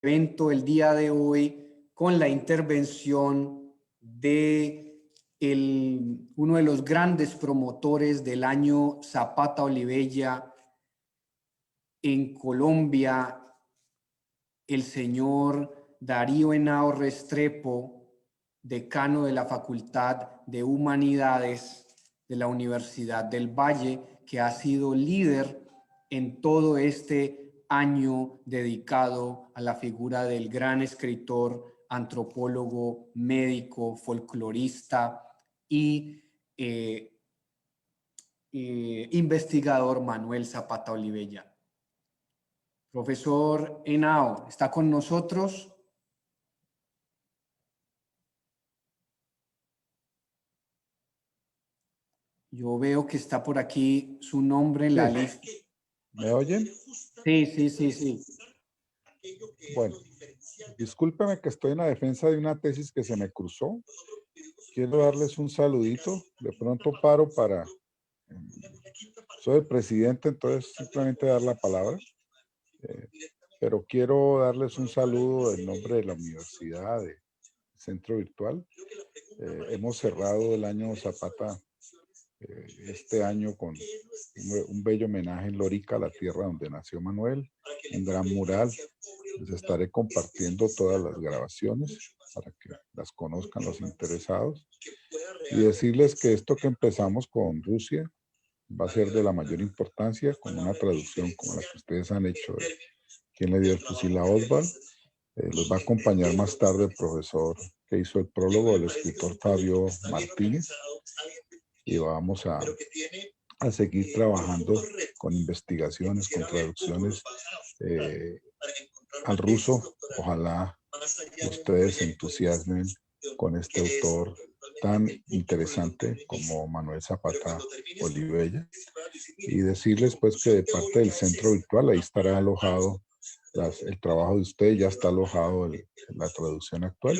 evento el día de hoy con la intervención de uno de los grandes promotores del año Zapata Olivella en Colombia, el señor Darío Henao Restrepo, decano de la Facultad de Humanidades de la Universidad del Valle, que ha sido líder en todo este año dedicado a la figura del gran escritor, antropólogo, médico, folclorista y investigador Manuel Zapata Olivella. Profesor Henao, ¿está con nosotros? Yo veo que está por aquí su nombre en la lista. ¿Me oyen? Sí. Bueno, discúlpeme que estoy en la defensa de una tesis que se me cruzó. Quiero darles un saludito. De pronto paro para... Soy el presidente, entonces simplemente dar la palabra. Pero quiero darles un saludo en nombre de la Universidad de Centro Virtual. Hemos cerrado el año Zapata este año con un bello homenaje en Lorica, la tierra donde nació Manuel, un gran mural. Les estaré compartiendo todas las grabaciones para que las conozcan los interesados y decirles que esto que empezamos con Rusia va a ser de la mayor importancia, con una traducción como la que ustedes han hecho de ¿Quién le dio el fusil a Oswald? Los va a acompañar más tarde el profesor que hizo el prólogo, el escritor Fabio Martínez, y vamos a seguir trabajando con investigaciones, con traducciones al ruso. Ojalá ustedes se entusiasmen con este autor tan interesante como Manuel Zapata Olivella, y decirles pues que de parte del Centro Virtual ahí estará alojado el trabajo de ustedes, ya está alojado en la traducción actual.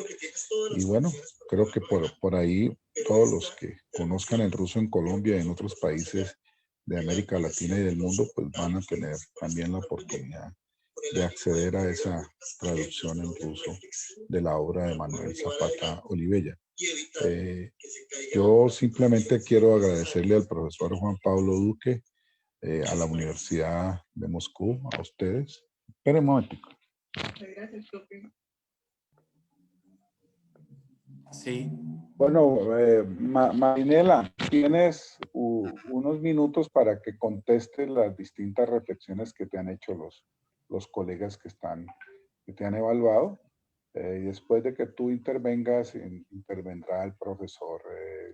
Y bueno, creo que por ahí todos los que conozcan el ruso en Colombia y en otros países de América Latina y del mundo, pues van a tener también la oportunidad de acceder a esa traducción en ruso de la obra de Manuel Zapata Olivella. Yo simplemente quiero agradecerle al profesor Juan Pablo Duque, a la Universidad de Moscú, a ustedes. Esperen un momentico. Gracias, profe. Sí. Bueno, Marinela, tienes unos minutos para que contestes las distintas reflexiones que te han hecho los colegas que te han evaluado. Y después de que tú intervengas, intervendrá el profesor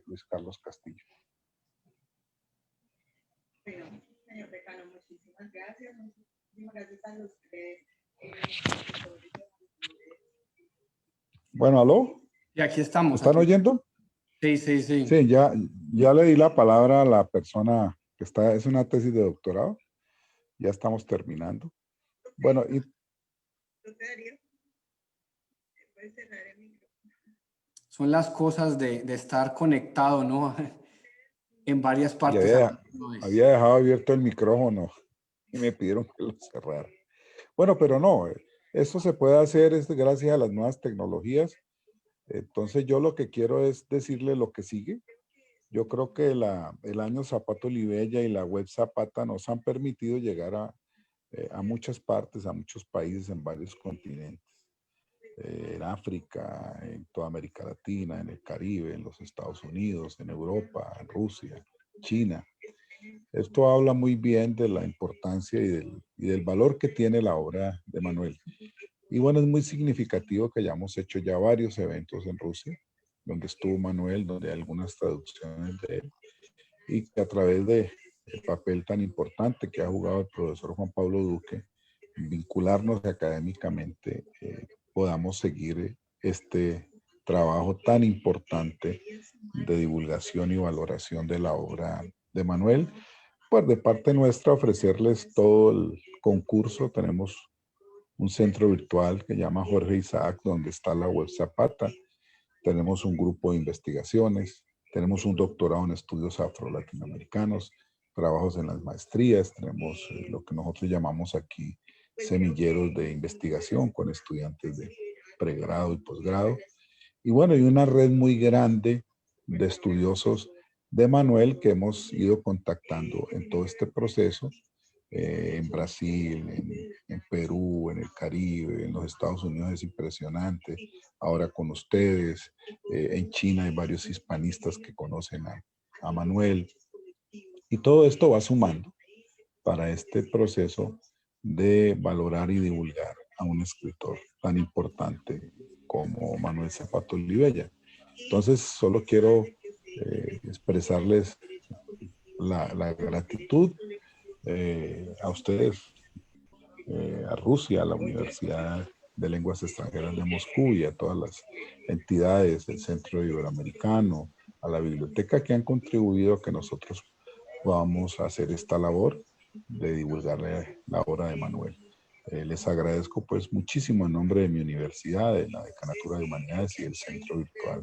Luis Carlos Castillo. Bueno, señor decano, muchísimas gracias. Muchísimas gracias a los tres. Bueno, ¿aló? Y aquí estamos. ¿Me están oyendo? Sí. Sí, ya le di la palabra a la persona que es una tesis de doctorado. Ya estamos terminando. Bueno, y... Son las cosas de estar conectado, ¿no? En varias partes. Había dejado abierto el micrófono y me pidieron que lo cerrara. Bueno, pero no, eso se puede hacer gracias a las nuevas tecnologías. Entonces yo lo que quiero es decirle lo que sigue. Yo creo que el año Zapata Olivella y la web Zapata nos han permitido llegar a muchas partes, a muchos países en varios continentes. En África, en toda América Latina, en el Caribe, en los Estados Unidos, en Europa, en Rusia, China. Esto habla muy bien de la importancia y del valor que tiene la obra de Manuel. Y bueno, es muy significativo que hayamos hecho ya varios eventos en Rusia, donde estuvo Manuel, donde hay algunas traducciones de él, y que a través del papel tan importante que ha jugado el profesor Juan Pablo Duque, vincularnos académicamente, podamos seguir este trabajo tan importante de divulgación y valoración de la obra de Manuel. Pues de parte nuestra ofrecerles todo el concurso. Tenemos un centro virtual que llama Jorge Isaac, donde está la web Zapata. Tenemos un grupo de investigaciones, tenemos un doctorado en estudios afro-latinoamericanos, trabajos en las maestrías, tenemos lo que nosotros llamamos aquí semilleros de investigación con estudiantes de pregrado y posgrado. Y bueno, y una red muy grande de estudiosos de Manuel que hemos ido contactando en todo este proceso, en Brasil, en Perú, en el Caribe, en los Estados Unidos es impresionante, ahora con ustedes, en China hay varios hispanistas que conocen a Manuel, y todo esto va sumando para este proceso de valorar y divulgar a un escritor tan importante como Manuel Zapata Olivella. Entonces, solo quiero expresarles la gratitud a ustedes, a Rusia, a la Universidad de Lenguas Extranjeras de Moscú y a todas las entidades del Centro Iberoamericano, a la biblioteca que han contribuido a que nosotros podamos hacer esta labor de divulgar la obra de Manuel. Les agradezco pues muchísimo en nombre de mi universidad, de la Decanatura de Humanidades y del Centro Virtual,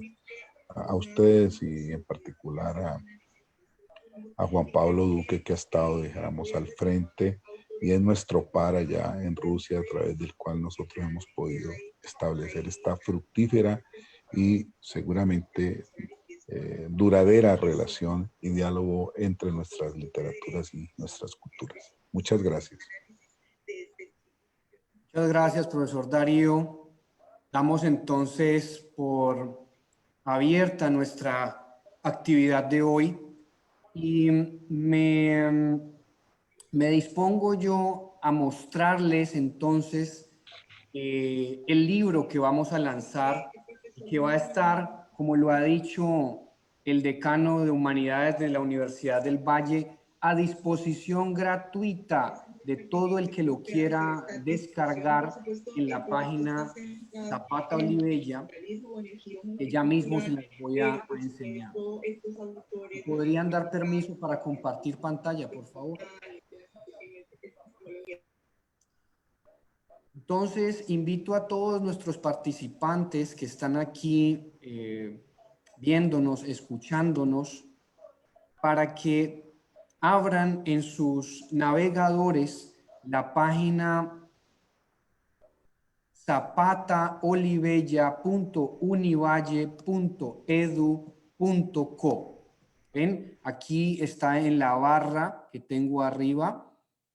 a ustedes y en particular a Juan Pablo Duque, que ha estado, dijéramos, al frente y es nuestro par allá en Rusia, a través del cual nosotros hemos podido establecer esta fructífera y seguramente duradera relación y diálogo entre nuestras literaturas y nuestras culturas. Muchas gracias. Muchas gracias, profesor Darío. Damos entonces por abierta nuestra actividad de hoy y me dispongo yo a mostrarles entonces el libro que vamos a lanzar, que va a estar, como lo ha dicho el decano de Humanidades de la Universidad del Valle, a disposición gratuita de todo el que lo quiera descargar en la página Zapata Olivella, que ya mismo se las voy a enseñar. ¿Me podrían dar permiso para compartir pantalla, por favor? Entonces, invito a todos nuestros participantes que están aquí viéndonos, escuchándonos, para que abran en sus navegadores la página zapataolivella.univalle.edu.co. ¿Ven? Aquí está en la barra que tengo arriba,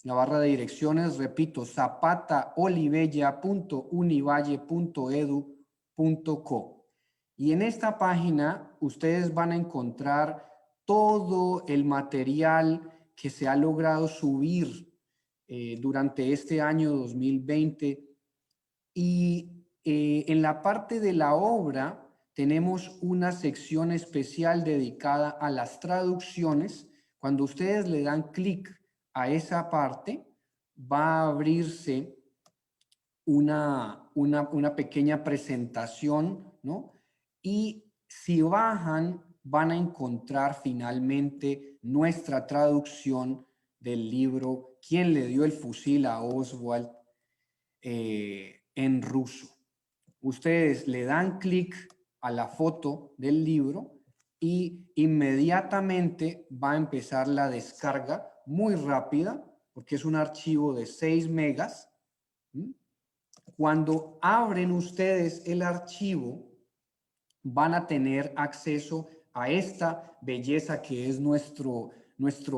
la barra de direcciones, repito, zapataolivella.univalle.edu.co. Y en esta página ustedes van a encontrar todo el material que se ha logrado subir durante este año 2020. Y en la parte de la obra tenemos una sección especial dedicada a las traducciones. Cuando ustedes le dan clic a esa parte, va a abrirse una pequeña presentación, ¿no? Y si bajan, van a encontrar finalmente nuestra traducción del libro ¿Quién le dio el fusil a Oswald? En ruso. Ustedes le dan clic a la foto del libro y inmediatamente va a empezar la descarga muy rápida porque es un archivo de 6 megas. Cuando abren ustedes el archivo, van a tener acceso a esta belleza que es nuestro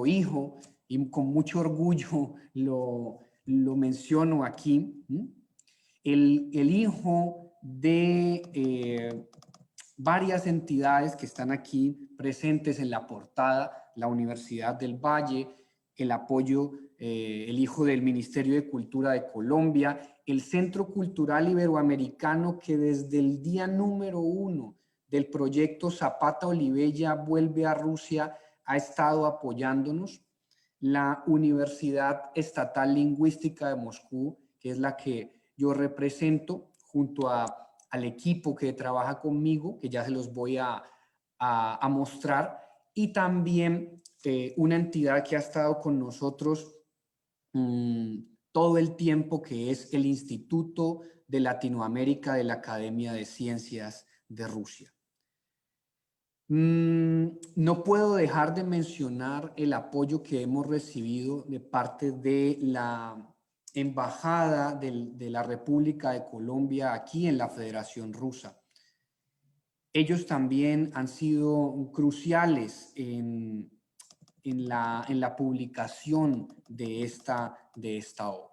hijo, y con mucho orgullo lo menciono aquí. El hijo de varias entidades que están aquí presentes en la portada, la Universidad del Valle, el apoyo, el hijo del Ministerio de Cultura de Colombia, el Centro Cultural Iberoamericano, que desde el día número 1 del proyecto Zapata Olivella vuelve a Rusia ha estado apoyándonos, la Universidad Estatal Lingüística de Moscú, que es la que yo represento, junto al equipo que trabaja conmigo, que ya se los voy a mostrar, y también una entidad que ha estado con nosotros todo el tiempo, que es el Instituto de Latinoamérica de la Academia de Ciencias de Rusia. No puedo dejar de mencionar el apoyo que hemos recibido de parte de la embajada de la República de Colombia aquí en la Federación Rusa. Ellos también han sido cruciales en la publicación de esta obra.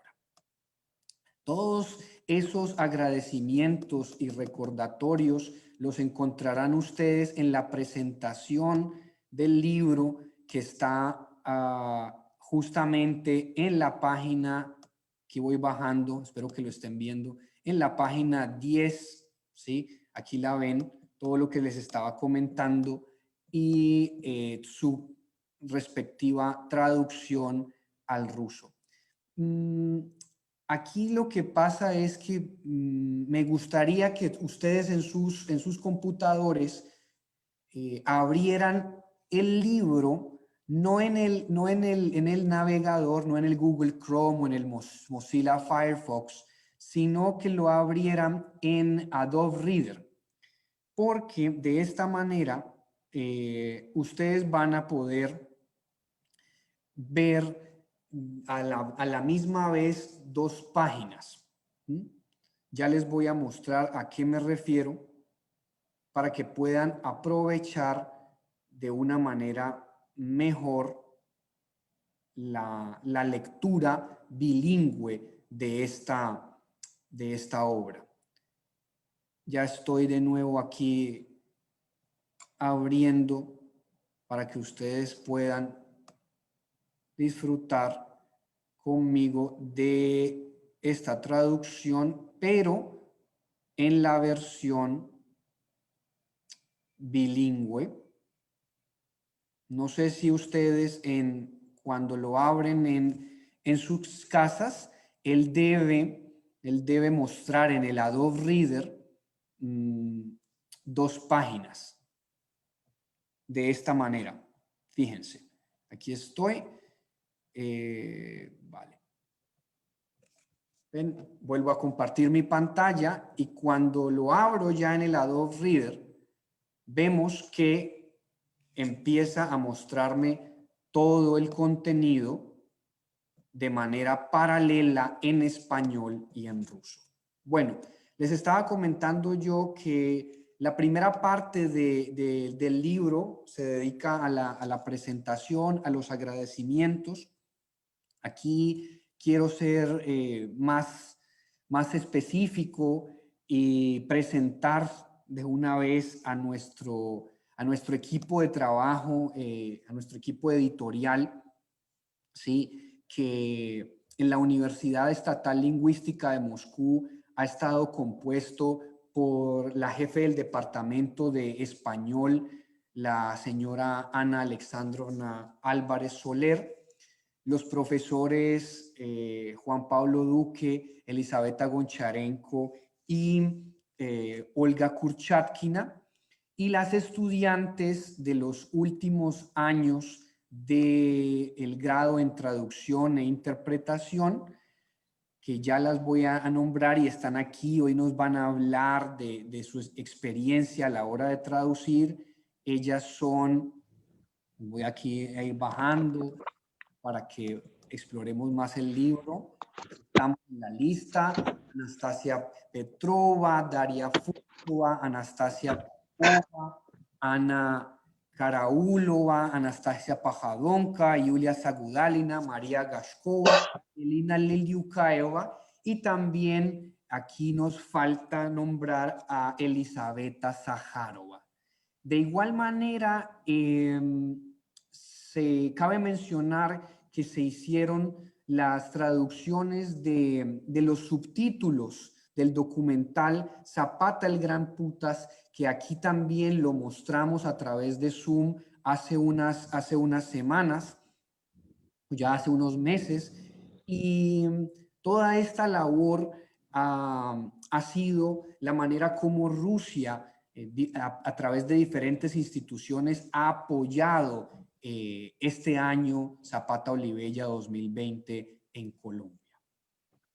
Todos esos agradecimientos y recordatorios los encontrarán ustedes en la presentación del libro que está justamente en la página que voy bajando, espero que lo estén viendo, en la página 10, ¿sí? Aquí la ven, todo lo que les estaba comentando y su respectiva traducción al ruso. Aquí lo que pasa es que me gustaría que ustedes en sus computadores abrieran el libro, no en el navegador, no en el Google Chrome o en el Mozilla Firefox, sino que lo abrieran en Adobe Reader, porque de esta manera ustedes van a poder ver a la misma vez dos páginas. Ya les voy a mostrar a qué me refiero para que puedan aprovechar de una manera mejor la lectura bilingüe de esta obra. Ya estoy de nuevo aquí abriendo para que ustedes puedan disfrutar conmigo de esta traducción, pero en la versión bilingüe. No sé si ustedes cuando lo abren en sus casas, él debe mostrar en el Adobe Reader dos páginas de esta manera. Fíjense, aquí estoy. Vale. Ven, vuelvo a compartir mi pantalla y cuando lo abro ya en el Adobe Reader, vemos que empieza a mostrarme todo el contenido de manera paralela en español y en ruso. Bueno, les estaba comentando yo que la primera parte del libro se dedica a la presentación, a los agradecimientos. Aquí quiero ser más específico y presentar de una vez a nuestro equipo de trabajo, a nuestro equipo editorial, ¿sí? Que en la Universidad Estatal Lingüística de Moscú ha estado compuesto por la jefe del departamento de español, la señora Ana Alexandrovna Álvarez Soler, los profesores Juan Pablo Duque, Elisabetta Goncharenko y Olga Kurchatkina, y las estudiantes de los últimos años del grado en traducción e interpretación, que ya las voy a nombrar y están aquí. Hoy nos van a hablar de su experiencia a la hora de traducir. Ellas son, voy aquí a ir bajando para que exploremos más el libro. Estamos en la lista: Anastasia Petrova, Daria Furtova, Anastasia Popova, Ana Karaulova, Anastasia Pajadonka, Yulia Zagudalina, María Gashkova, Elina Liliukaeva, y también aquí nos falta nombrar a Elisabetta Zaharova. De igual manera, cabe mencionar que se hicieron las traducciones de los subtítulos del documental Zapata el Gran Putas, que aquí también lo mostramos a través de Zoom hace unas semanas, ya hace unos meses, y toda esta labor ha sido la manera como Rusia, a través de diferentes instituciones, ha apoyado este año Zapata Olivella 2020 en Colombia.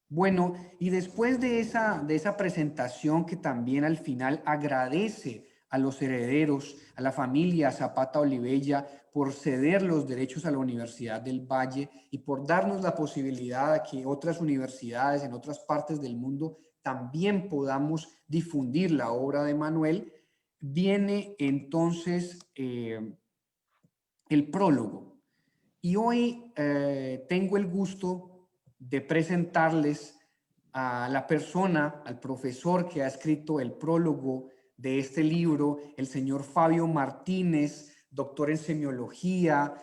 Bueno, y después de esa presentación, que también al final agradece a los herederos, a la familia Zapata Olivella, por ceder los derechos a la Universidad del Valle y por darnos la posibilidad de que otras universidades en otras partes del mundo también podamos difundir la obra de Manuel. Viene entonces el prólogo. Y hoy tengo el gusto de presentarles a la persona, al profesor que ha escrito el prólogo de este libro, el señor Fabio Martínez, doctor en semiología,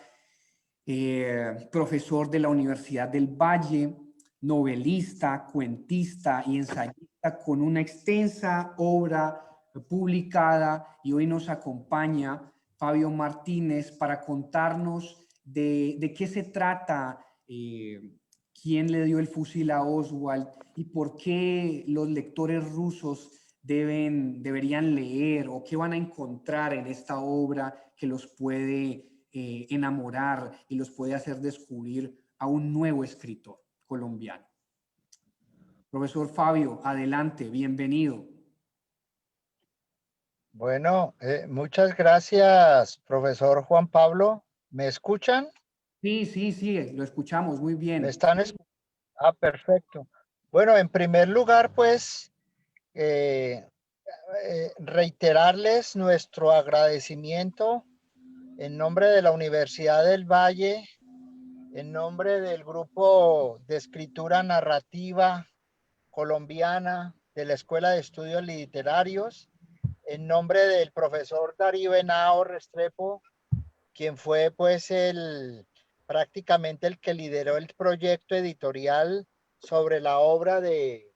profesor de la Universidad del Valle, novelista, cuentista y ensayista con una extensa obra publicada, y hoy nos acompaña Fabio Martínez para contarnos de qué se trata, quién le dio el fusil a Oswald y por qué los lectores rusos deberían leer, o qué van a encontrar en esta obra que los puede enamorar y los puede hacer descubrir a un nuevo escritor colombiano. Profesor Fabio, adelante, bienvenido. Bueno, muchas gracias, profesor Juan Pablo. ¿Me escuchan? Sí, lo escuchamos muy bien. ¿Me están escuchando? Ah, perfecto. Bueno, en primer lugar, pues, reiterarles nuestro agradecimiento en nombre de la Universidad del Valle, en nombre del Grupo de Escritura Narrativa Colombiana de la Escuela de Estudios Literarios, en nombre del profesor Darío Henao Restrepo, quien fue pues prácticamente el que lideró el proyecto editorial sobre la obra de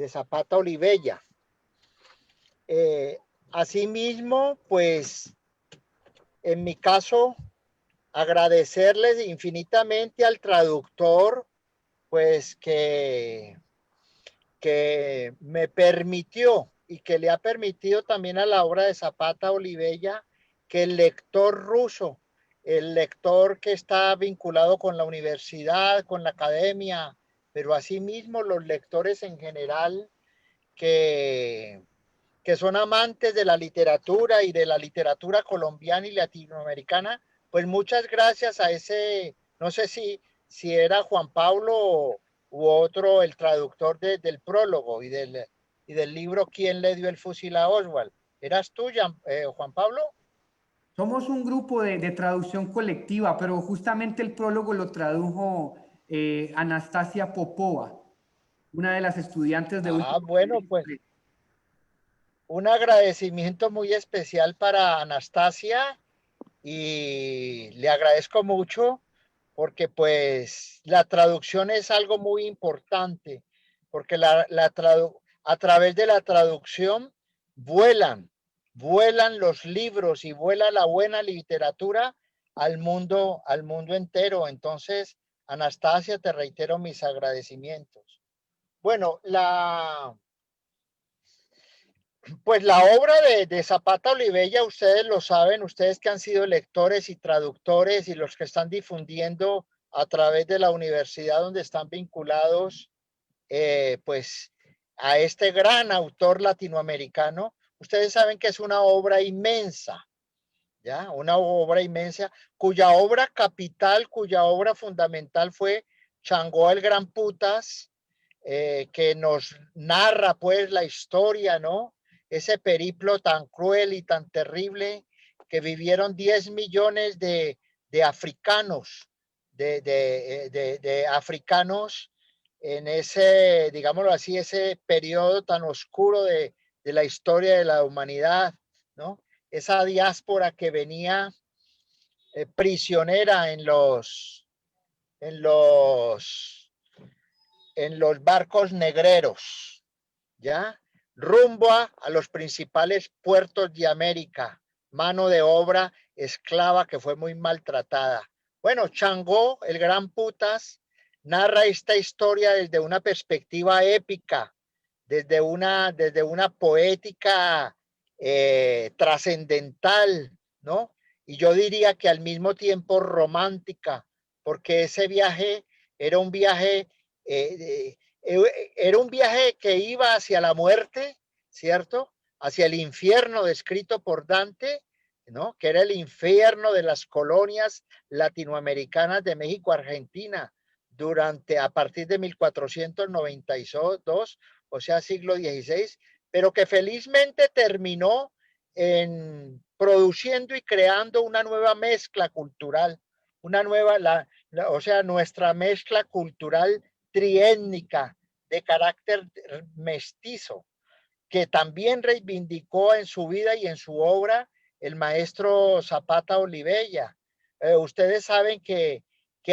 Zapata Olivella. Asimismo, pues en mi caso, agradecerles infinitamente al traductor, pues que me permitió y que le ha permitido también a la obra de Zapata Olivella que el lector ruso, el lector que está vinculado con la universidad, con la academia, pero asimismo los lectores en general que son amantes de la literatura y de la literatura colombiana y latinoamericana, pues muchas gracias a ese, no sé si era Juan Pablo u otro, el traductor del prólogo y del libro ¿Quién le dio el fusil a Oswald? ¿Eras tú, Juan Pablo? Somos un grupo de traducción colectiva, pero justamente el prólogo lo tradujo Anastasia Popova, una de las estudiantes de Ah, último bueno, pues semestre. un agradecimiento muy especial para Anastasia y le agradezco mucho porque pues la traducción es algo muy importante, porque a través de la traducción vuelan los libros y vuela la buena literatura al mundo entero. Entonces, Anastasia, te reitero mis agradecimientos. Bueno, pues la obra de Zapata Olivella, ustedes lo saben, ustedes que han sido lectores y traductores y los que están difundiendo a través de la universidad donde están vinculados, pues a este gran autor latinoamericano, ustedes saben que es una obra inmensa, ¿ya? Una obra inmensa cuya obra capital, cuya obra fundamental fue Changó el Gran Putas, que nos narra pues la historia, ¿no? Ese periplo tan cruel y tan terrible que vivieron 10 millones de africanos, de africanos en ese, digámoslo así, ese periodo tan oscuro de la historia de la humanidad, ¿no? Esa diáspora que venía prisionera en los barcos negreros, ¿ya? Rumbo a los principales puertos de América, mano de obra esclava que fue muy maltratada. Bueno, Changó, el Gran Putas, narra esta historia desde una perspectiva épica, desde una poética trascendental, ¿no? Y yo diría que al mismo tiempo romántica, porque ese viaje era un viaje era un viaje que iba hacia la muerte, ¿cierto? hacia el infierno descrito por Dante, ¿no? Que era el infierno de las colonias latinoamericanas de México, Argentina, a partir de 1492, o sea, siglo XVI, pero que felizmente terminó en produciendo y creando una nueva mezcla cultural, una nueva, o sea, nuestra mezcla cultural triétnica de carácter mestizo, que también reivindicó en su vida y en su obra el maestro Zapata Olivella. Ustedes saben que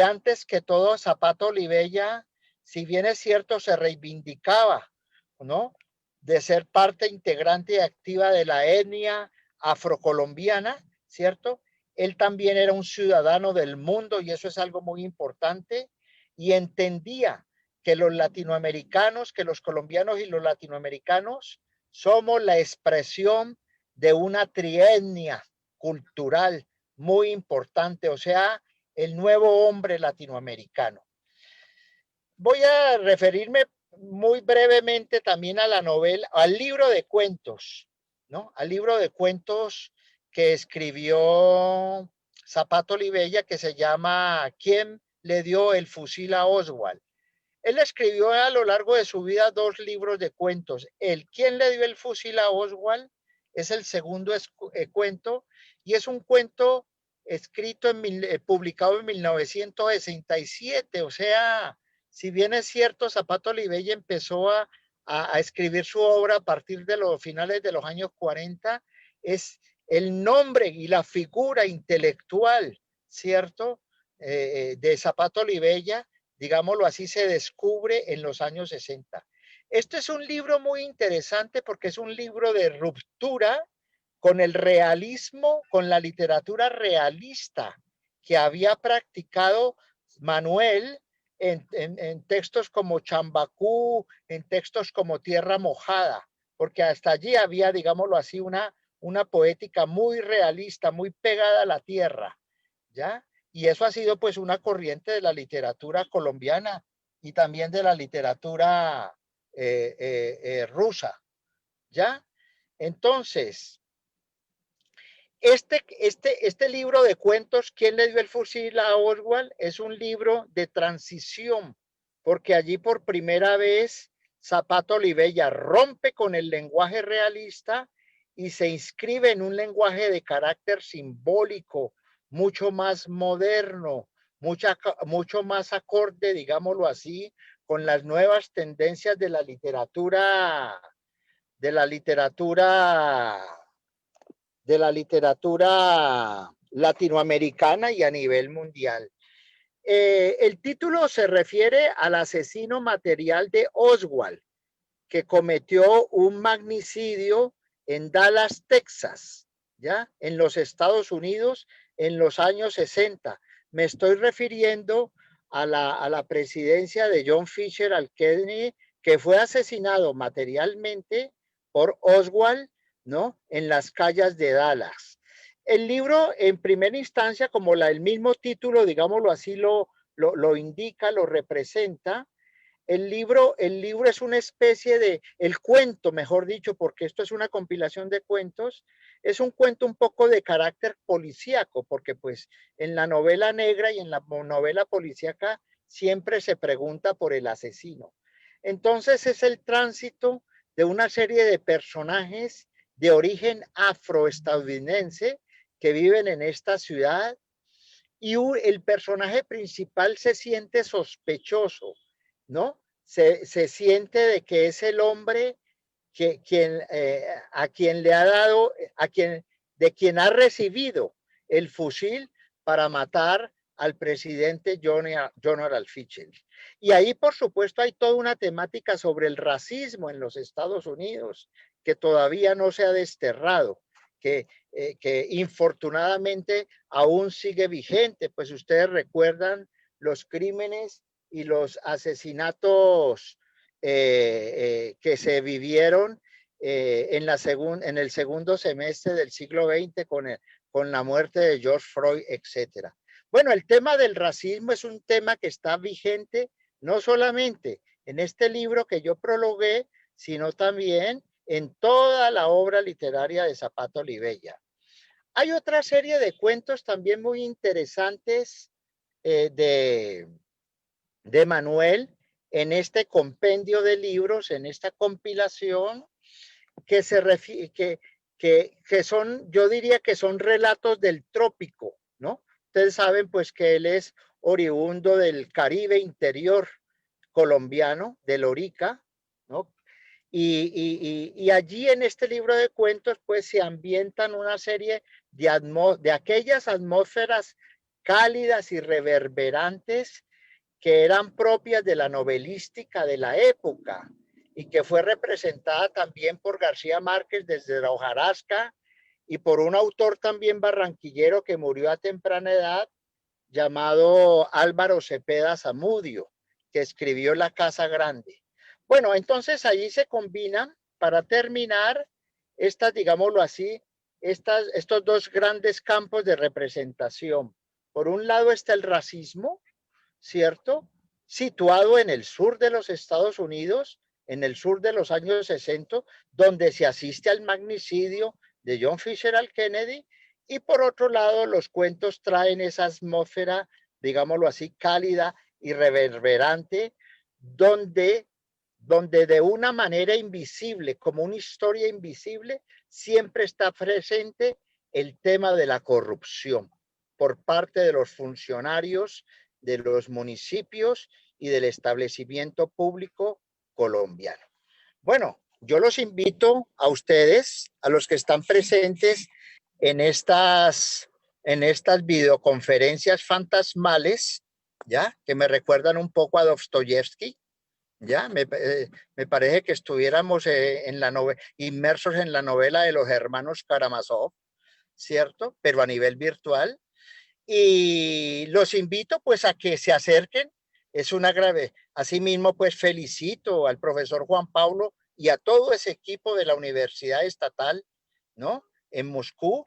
antes que todo Zapata Olivella, si bien es cierto, se reivindicaba, ¿no?, de ser parte integrante y activa de la etnia afrocolombiana, ¿cierto? Él también era un ciudadano del mundo y eso es algo muy importante, y entendía que los latinoamericanos, que los colombianos y los latinoamericanos somos la expresión de una trietnia cultural muy importante, o sea, el nuevo hombre latinoamericano. Voy a referirme muy brevemente también a la novela, al libro de cuentos, ¿no? Al libro de cuentos que escribió Zapata Olivella, que se llama ¿Quién le dio el fusil a Oswald? Él escribió a lo largo de su vida 2 libros de cuentos. El ¿Quién le dio el fusil a Oswald? Es el segundo cuento, y es un cuento escrito publicado en 1967, o sea, si bien es cierto, Zapata Olivella empezó a escribir su obra a partir de los finales de los años 40, es el nombre y la figura intelectual, ¿cierto?, de Zapata Olivella, digámoslo así, se descubre en los años 60. Este es un libro muy interesante porque es un libro de ruptura con el realismo, con la literatura realista que había practicado Manuel en textos como Chambacú, en textos como Tierra Mojada, porque hasta allí había, digámoslo así, una poética muy realista, muy pegada a la tierra, ¿ya? Y eso ha sido pues una corriente de la literatura colombiana y también de la literatura rusa, ¿ya? Entonces, este libro de cuentos, ¿Quién le dio el fusil a Oswald?, es un libro de transición, porque allí por primera vez Zapata Olivella rompe con el lenguaje realista y se inscribe en un lenguaje de carácter simbólico, mucho más moderno, mucho más acorde, digámoslo así, con las nuevas tendencias de la literatura latinoamericana y a nivel mundial. El título se refiere al asesino material de Oswald, que cometió un magnicidio en Dallas, Texas, ¿ya?, en los Estados Unidos en los años 60. Me estoy refiriendo a la presidencia de John Fisher Kennedy, que fue asesinado materialmente por Oswald, ¿no?, en las calles de Dallas. El libro, en primera instancia, como el mismo título, digámoslo así, lo indica, lo representa. El libro es una especie el cuento, mejor dicho, porque esto es una compilación de cuentos, es un cuento un poco de carácter policíaco, porque pues en la novela negra y en la novela policíaca siempre se pregunta por el asesino. Entonces es el tránsito de una serie de personajes de origen afroestadounidense que viven en esta ciudad, y el personaje principal se siente sospechoso, ¿no? Se siente de que es el hombre a quien le ha dado, de quien ha recibido el fusil para matar al presidente John R. Fisher. Y ahí, por supuesto, hay toda una temática sobre el racismo en los Estados Unidos que todavía no se ha desterrado, que infortunadamente aún sigue vigente, pues ustedes recuerdan los crímenes y los asesinatos que se vivieron en el segundo semestre del siglo XX con la muerte de George Floyd, etcétera. Bueno, el tema del racismo es un tema que está vigente no solamente en este libro que yo prologué, sino también en toda la obra literaria de Zapata Olivella. Hay otra serie de cuentos también muy interesantes de Manuel en este compendio de libros, en esta compilación, que son, yo diría que son relatos del trópico, ¿no? Ustedes saben pues que él es oriundo del Caribe interior colombiano, de Lorica, ¿no? Y allí en este libro de cuentos pues se ambientan una serie de aquellas atmósferas cálidas y reverberantes que eran propias de la novelística de la época y que fue representada también por García Márquez desde la hojarasca y por un autor también barranquillero que murió a temprana edad llamado Álvaro Cepeda Zamudio, que escribió La Casa Grande. Bueno, entonces allí se combinan, para terminar, digámoslo así, estos dos grandes campos de representación. Por un lado está el racismo, ¿cierto? Situado en el sur de los Estados Unidos, en el sur de los años 60, donde se asiste al magnicidio de John Fitzgerald Kennedy, y por otro lado los cuentos traen esa atmósfera, digámoslo así, cálida y reverberante, donde de una manera invisible, como una historia invisible, siempre está presente el tema de la corrupción por parte de los funcionarios de los municipios y del establecimiento público colombiano. Bueno, yo los invito a ustedes, a los que están presentes en estas videoconferencias fantasmales, ¿ya? Que me recuerdan un poco a Dostoyevsky, ¿ya? Me parece que estuviéramos inmersos en la novela de los hermanos Karamazov, ¿cierto? Pero a nivel virtual. Y los invito pues a que se acerquen. Es una grave. Asimismo, pues felicito al profesor Juan Pablo y a todo ese equipo de la Universidad Estatal, ¿no? En Moscú.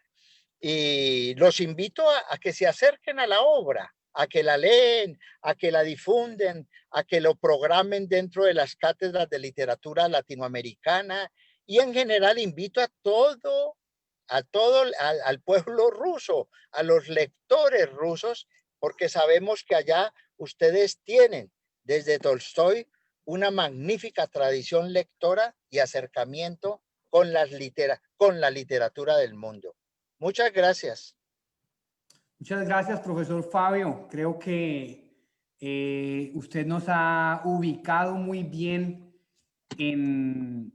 Y los invito a que se acerquen a la obra, a que la leen, a que la difunden, a que lo programen dentro de las cátedras de literatura latinoamericana. Y en general invito a todo al pueblo ruso, a los lectores rusos, porque sabemos que allá ustedes tienen desde Tolstoy una magnífica tradición lectora y acercamiento con la literatura del mundo. Muchas gracias. Muchas gracias, profesor Fabio. Creo que usted nos ha ubicado muy bien en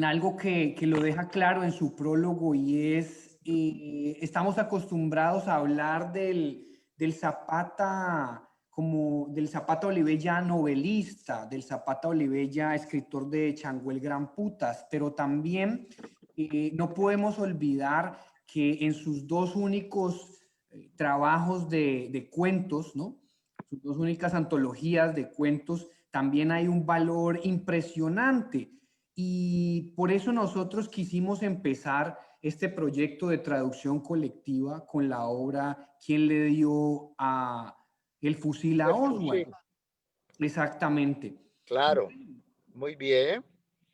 algo que lo deja claro en su prólogo, y es, estamos acostumbrados a hablar del Zapata como del Zapata Olivella novelista, del Zapata Olivella escritor de Chango el Gran Putas, pero también no podemos olvidar que en sus dos únicos trabajos de cuentos, ¿no? Sus dos únicas antologías de cuentos, también hay un valor impresionante. Y por eso nosotros quisimos empezar este proyecto de traducción colectiva con la obra ¿Quién le dio el fusil a Oswald? Exactamente. Claro, muy bien.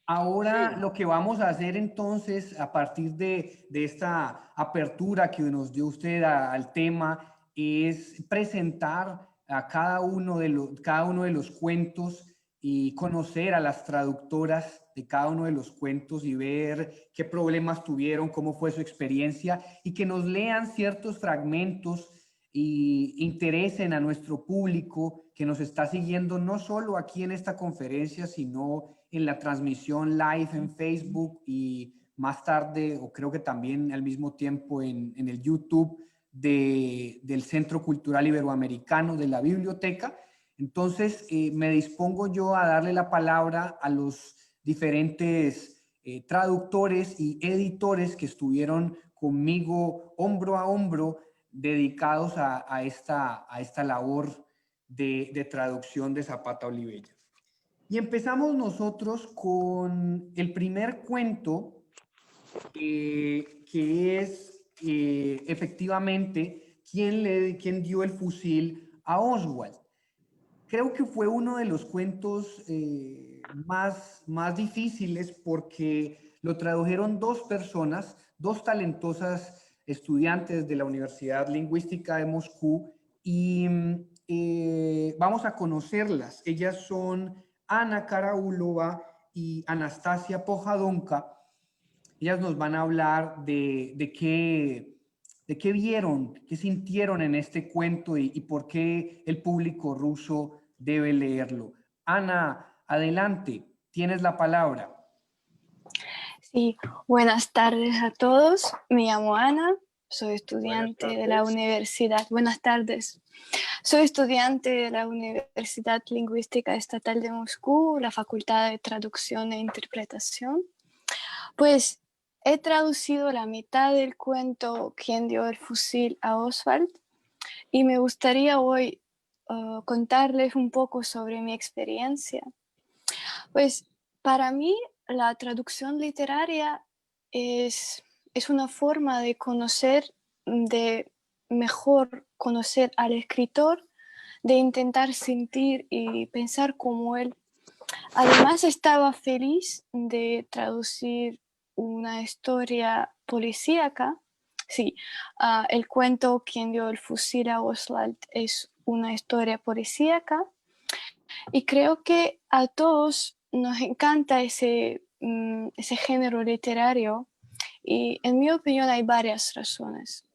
Ahora Sí. lo que vamos a hacer entonces, a partir de esta apertura que nos dio usted al tema, es presentar a cada uno de los cuentos y conocer a las traductoras de cada uno de los cuentos y ver qué problemas tuvieron, cómo fue su experiencia, y que nos lean ciertos fragmentos y interesen a nuestro público que nos está siguiendo no solo aquí en esta conferencia, sino en la transmisión live en Facebook y más tarde, o creo que también al mismo tiempo en el YouTube del Centro Cultural Iberoamericano de la Biblioteca. Entonces, me dispongo yo a darle la palabra a los diferentes traductores y editores que estuvieron conmigo hombro a hombro dedicados a esta labor de traducción de Zapata Olivella. Y empezamos nosotros con el primer cuento, que es efectivamente ¿Quién dio el fusil a Oswald? Creo que fue uno de los cuentos más difíciles porque lo tradujeron dos personas, dos talentosas estudiantes de la Universidad Lingüística de Moscú y vamos a conocerlas. Ellas son Ana Karaulova y Anastasia Pojadonka. Ellas nos van a hablar de qué vieron, qué sintieron en este cuento y por qué el público ruso debe leerlo. Ana, adelante, tienes la palabra. Sí, buenas tardes a todos. Me llamo Ana, soy estudiante de la universidad. Buenas tardes. Soy estudiante de la Universidad Lingüística Estatal de Moscú, la Facultad de Traducción e Interpretación. Pues he traducido la mitad del cuento ¿Quién dio el fusil a Oswald? Y me gustaría hoy contarles un poco sobre mi experiencia. Pues para mí la traducción literaria es una forma de conocer, de mejor conocer al escritor, de intentar sentir y pensar como él. Además estaba feliz de traducir una historia policíaca. Sí, el cuento ¿Quién dio el fusil a Oswald? Es una historia policíaca y creo que a todos nos encanta ese género literario y en mi opinión hay varias razones.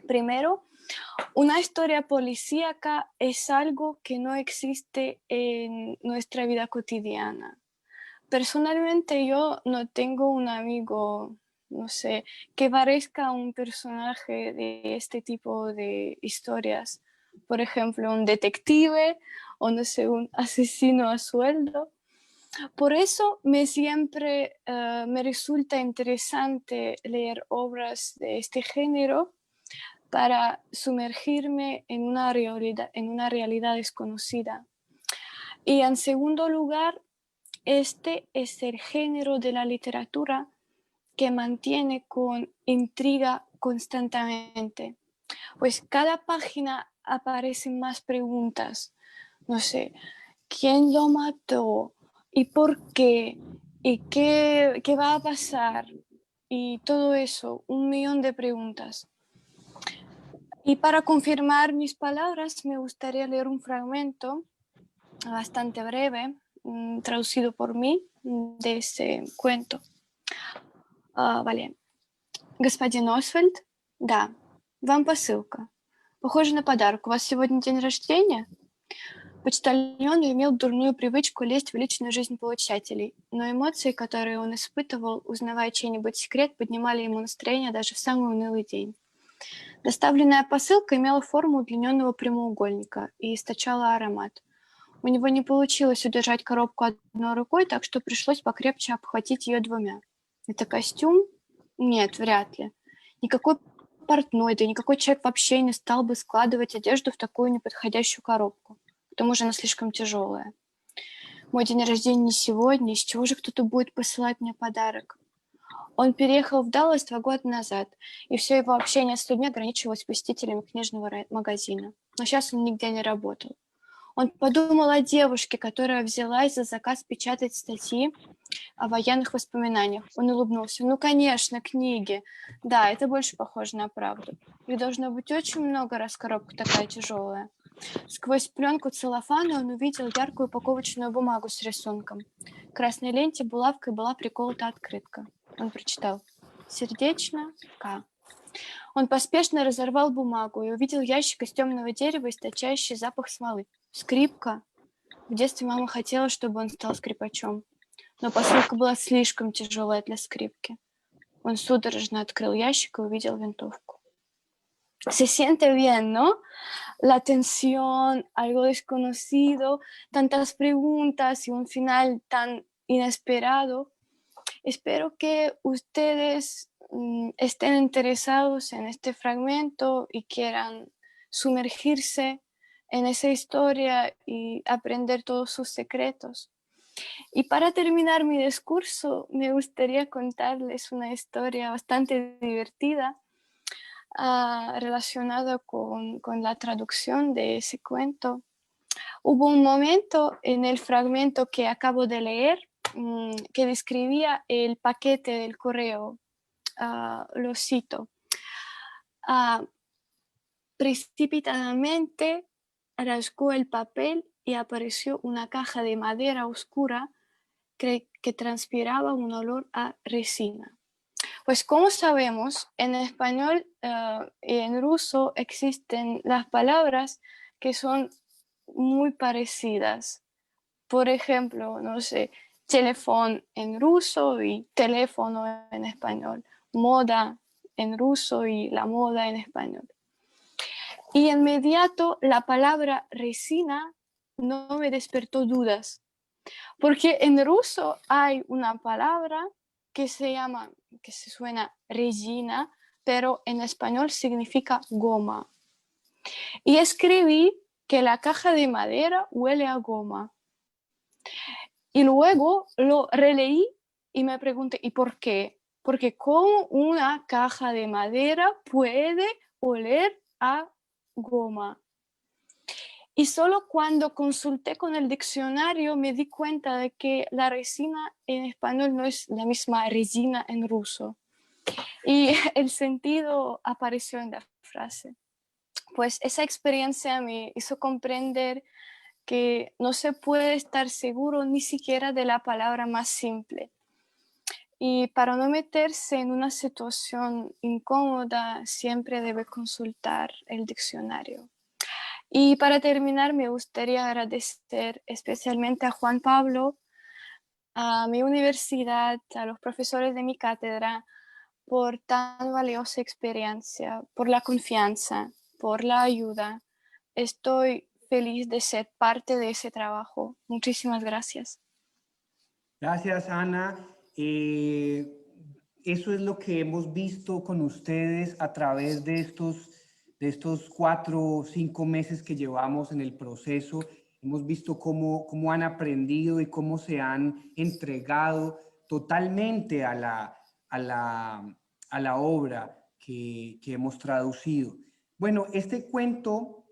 Primero, una historia policíaca es algo que no existe en nuestra vida cotidiana. Personalmente yo no tengo un amigo, no sé, que parezca un personaje de este tipo de historias. Por ejemplo, un detective o no sé, un asesino a sueldo. Por eso siempre me resulta interesante leer obras de este género para sumergirme en una realidad desconocida. Y en segundo lugar, este es el género de la literatura que mantiene con intriga constantemente. Pues cada página aparecen más preguntas. No sé, ¿quién lo mató? ¿Y por qué? ¿Y qué va a pasar? Y todo eso, 1.000.000 de preguntas. Y para confirmar mis palabras, me gustaría leer un fragmento bastante breve, traducido por mí, de ese cuento. Вале. Господин Освальд? Да. Вам посылка. Похоже на подарок. У вас сегодня день рождения? Почтальон имел дурную привычку лезть в личную жизнь получателей, но эмоции, которые он испытывал, узнавая чей-нибудь секрет, поднимали ему настроение даже в самый унылый день. Доставленная посылка имела форму удлиненного прямоугольника и источала аромат. У него не получилось удержать коробку одной рукой, так что пришлось покрепче обхватить ее двумя. Это костюм? Нет, вряд ли. Никакой портной, да никакой человек вообще не стал бы складывать одежду в такую неподходящую коробку. К тому же она слишком тяжелая. Мой день рождения не сегодня, из чего же кто-то будет посылать мне подарок? Он переехал в Даллас 2 года назад, и все его общение с людьми ограничивалось посетителями книжного магазина. Но сейчас он нигде не работал. Он подумал о девушке, которая взялась за заказ печатать статьи о военных воспоминаниях. Он улыбнулся. Ну, конечно, книги. Да, это больше похоже на правду. Их должно быть очень много, раз коробка такая тяжелая. Сквозь пленку целлофана он увидел яркую упаковочную бумагу с рисунком. К красной ленте булавкой была приколота открытка. Он прочитал «Сердечно К». Он поспешно разорвал бумагу и увидел ящик из темного дерева, источающий запах смолы. Скрипка. В детстве мама хотела, чтобы он стал скрипачом. Но посылка была слишком тяжелая для скрипки. Он судорожно открыл ящик и увидел винтовку. Se siente bien, ¿no? La tensión, algo desconocido, tantas preguntas y un final tan inesperado. Espero que ustedes estén interesados en este fragmento y quieran sumergirse en esa historia y aprender todos sus secretos. Y para terminar mi discurso, me gustaría contarles una historia bastante divertida relacionada con la traducción de ese cuento. Hubo un momento en el fragmento que acabo de leer que describía el paquete del correo. Lo cito. Precipitadamente rasgó el papel y apareció una caja de madera oscura que transpiraba un olor a resina. Pues como sabemos, en español y en ruso existen las palabras que son muy parecidas. Por ejemplo, no sé, teléfono en ruso y teléfono en español, moda en ruso y la moda en español. Y inmediato la palabra resina no me despertó dudas, porque en ruso hay una palabra que se suena resina, pero en español significa goma. Y escribí que la caja de madera huele a goma. Y luego lo releí y me pregunté, ¿y por qué? Porque ¿cómo una caja de madera puede oler a goma? Y solo cuando consulté con el diccionario me di cuenta de que la resina en español no es la misma resina en ruso. Y el sentido apareció en la frase. Pues esa experiencia me hizo comprender que no se puede estar seguro ni siquiera de la palabra más simple. Y para no meterse en una situación incómoda, siempre debe consultar el diccionario. Y para terminar, me gustaría agradecer especialmente a Juan Pablo, a mi universidad, a los profesores de mi cátedra, por tan valiosa experiencia, por la confianza, por la ayuda. Estoy feliz de ser parte de ese trabajo. Muchísimas gracias. Gracias, Ana. Eso es lo que hemos visto con ustedes a través de estos 4 o 5 meses que llevamos en el proceso. Hemos visto cómo han aprendido y cómo se han entregado totalmente a la obra que hemos traducido. Bueno, este cuento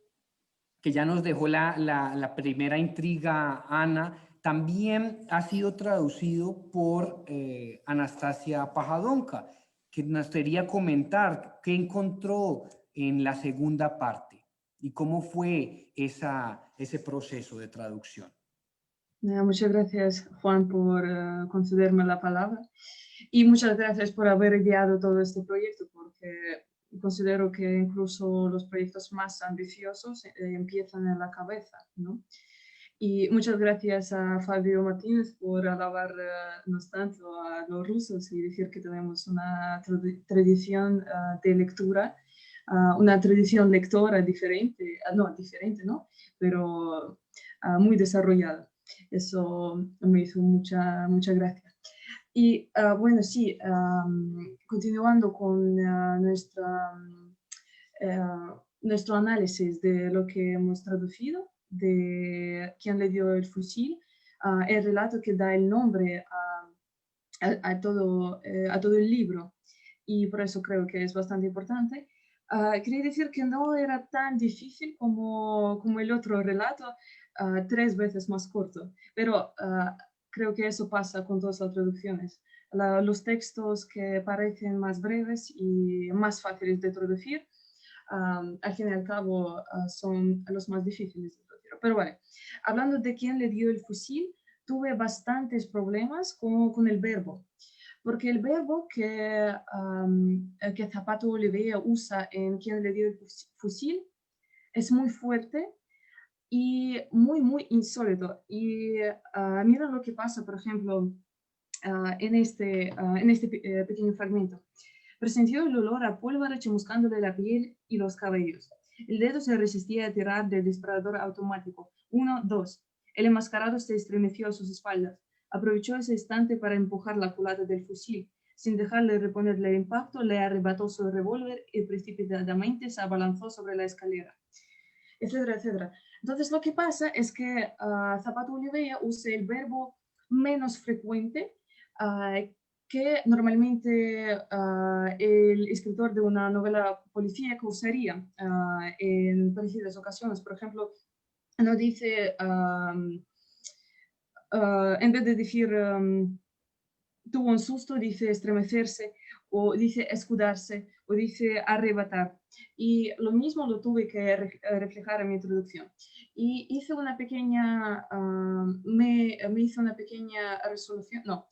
que ya nos dejó la primera intriga, Ana, también ha sido traducido por Anastasia Pajadonka, que nos quería comentar qué encontró en la segunda parte y cómo fue ese proceso de traducción. Muchas gracias, Juan, por concederme la palabra y muchas gracias por haber guiado todo este proyecto, porque considero que incluso los proyectos más ambiciosos empiezan en la cabeza, ¿no? Y muchas gracias a Fabio Martínez por alabarnos tanto a los rusos y decir que tenemos una tradición de lectura, una tradición lectora diferente, no, pero muy desarrollada. Eso me hizo mucha gracia. Y bueno, sí, continuando con nuestro análisis de lo que hemos traducido, de quién le dio el fusil, el relato que da el nombre a todo el libro, y por eso creo que es bastante importante. Quería decir que no era tan difícil como el otro relato, 3 veces más corto, pero creo que eso pasa con todas las traducciones. Los textos que parecen más breves y más fáciles de traducir, al fin y al cabo son los más difíciles de traducir. Pero bueno, hablando de quién le dio el fusil, tuve bastantes problemas con el verbo, porque el verbo que Zapata Olivella usa en quién le dio el fusil es muy fuerte y muy insólito. Y mira lo que pasa, por ejemplo, en este pequeño fragmento. Presintió el olor a pólvora chamuscándole la piel y los cabellos. El dedo se resistía a tirar del disparador automático. 1, 2. El enmascarado se estremeció a sus espaldas. Aprovechó ese instante para empujar la culata del fusil. Sin dejarle reponerle el impacto, le arrebató su revólver y precipitadamente se abalanzó sobre la escalera, etcétera, etcétera. Entonces, lo que pasa es que Zapata Olivella usa el verbo menos frecuente que normalmente el escritor de una novela policíaca usaría en parecidas ocasiones. Por ejemplo, no dice, en vez de decir tuvo un susto, dice estremecerse, o dice escudarse, o dice arrebatar. Y lo mismo lo tuve que reflejar en mi introducción. Y hice una pequeña, me hice una pequeña resolución, no,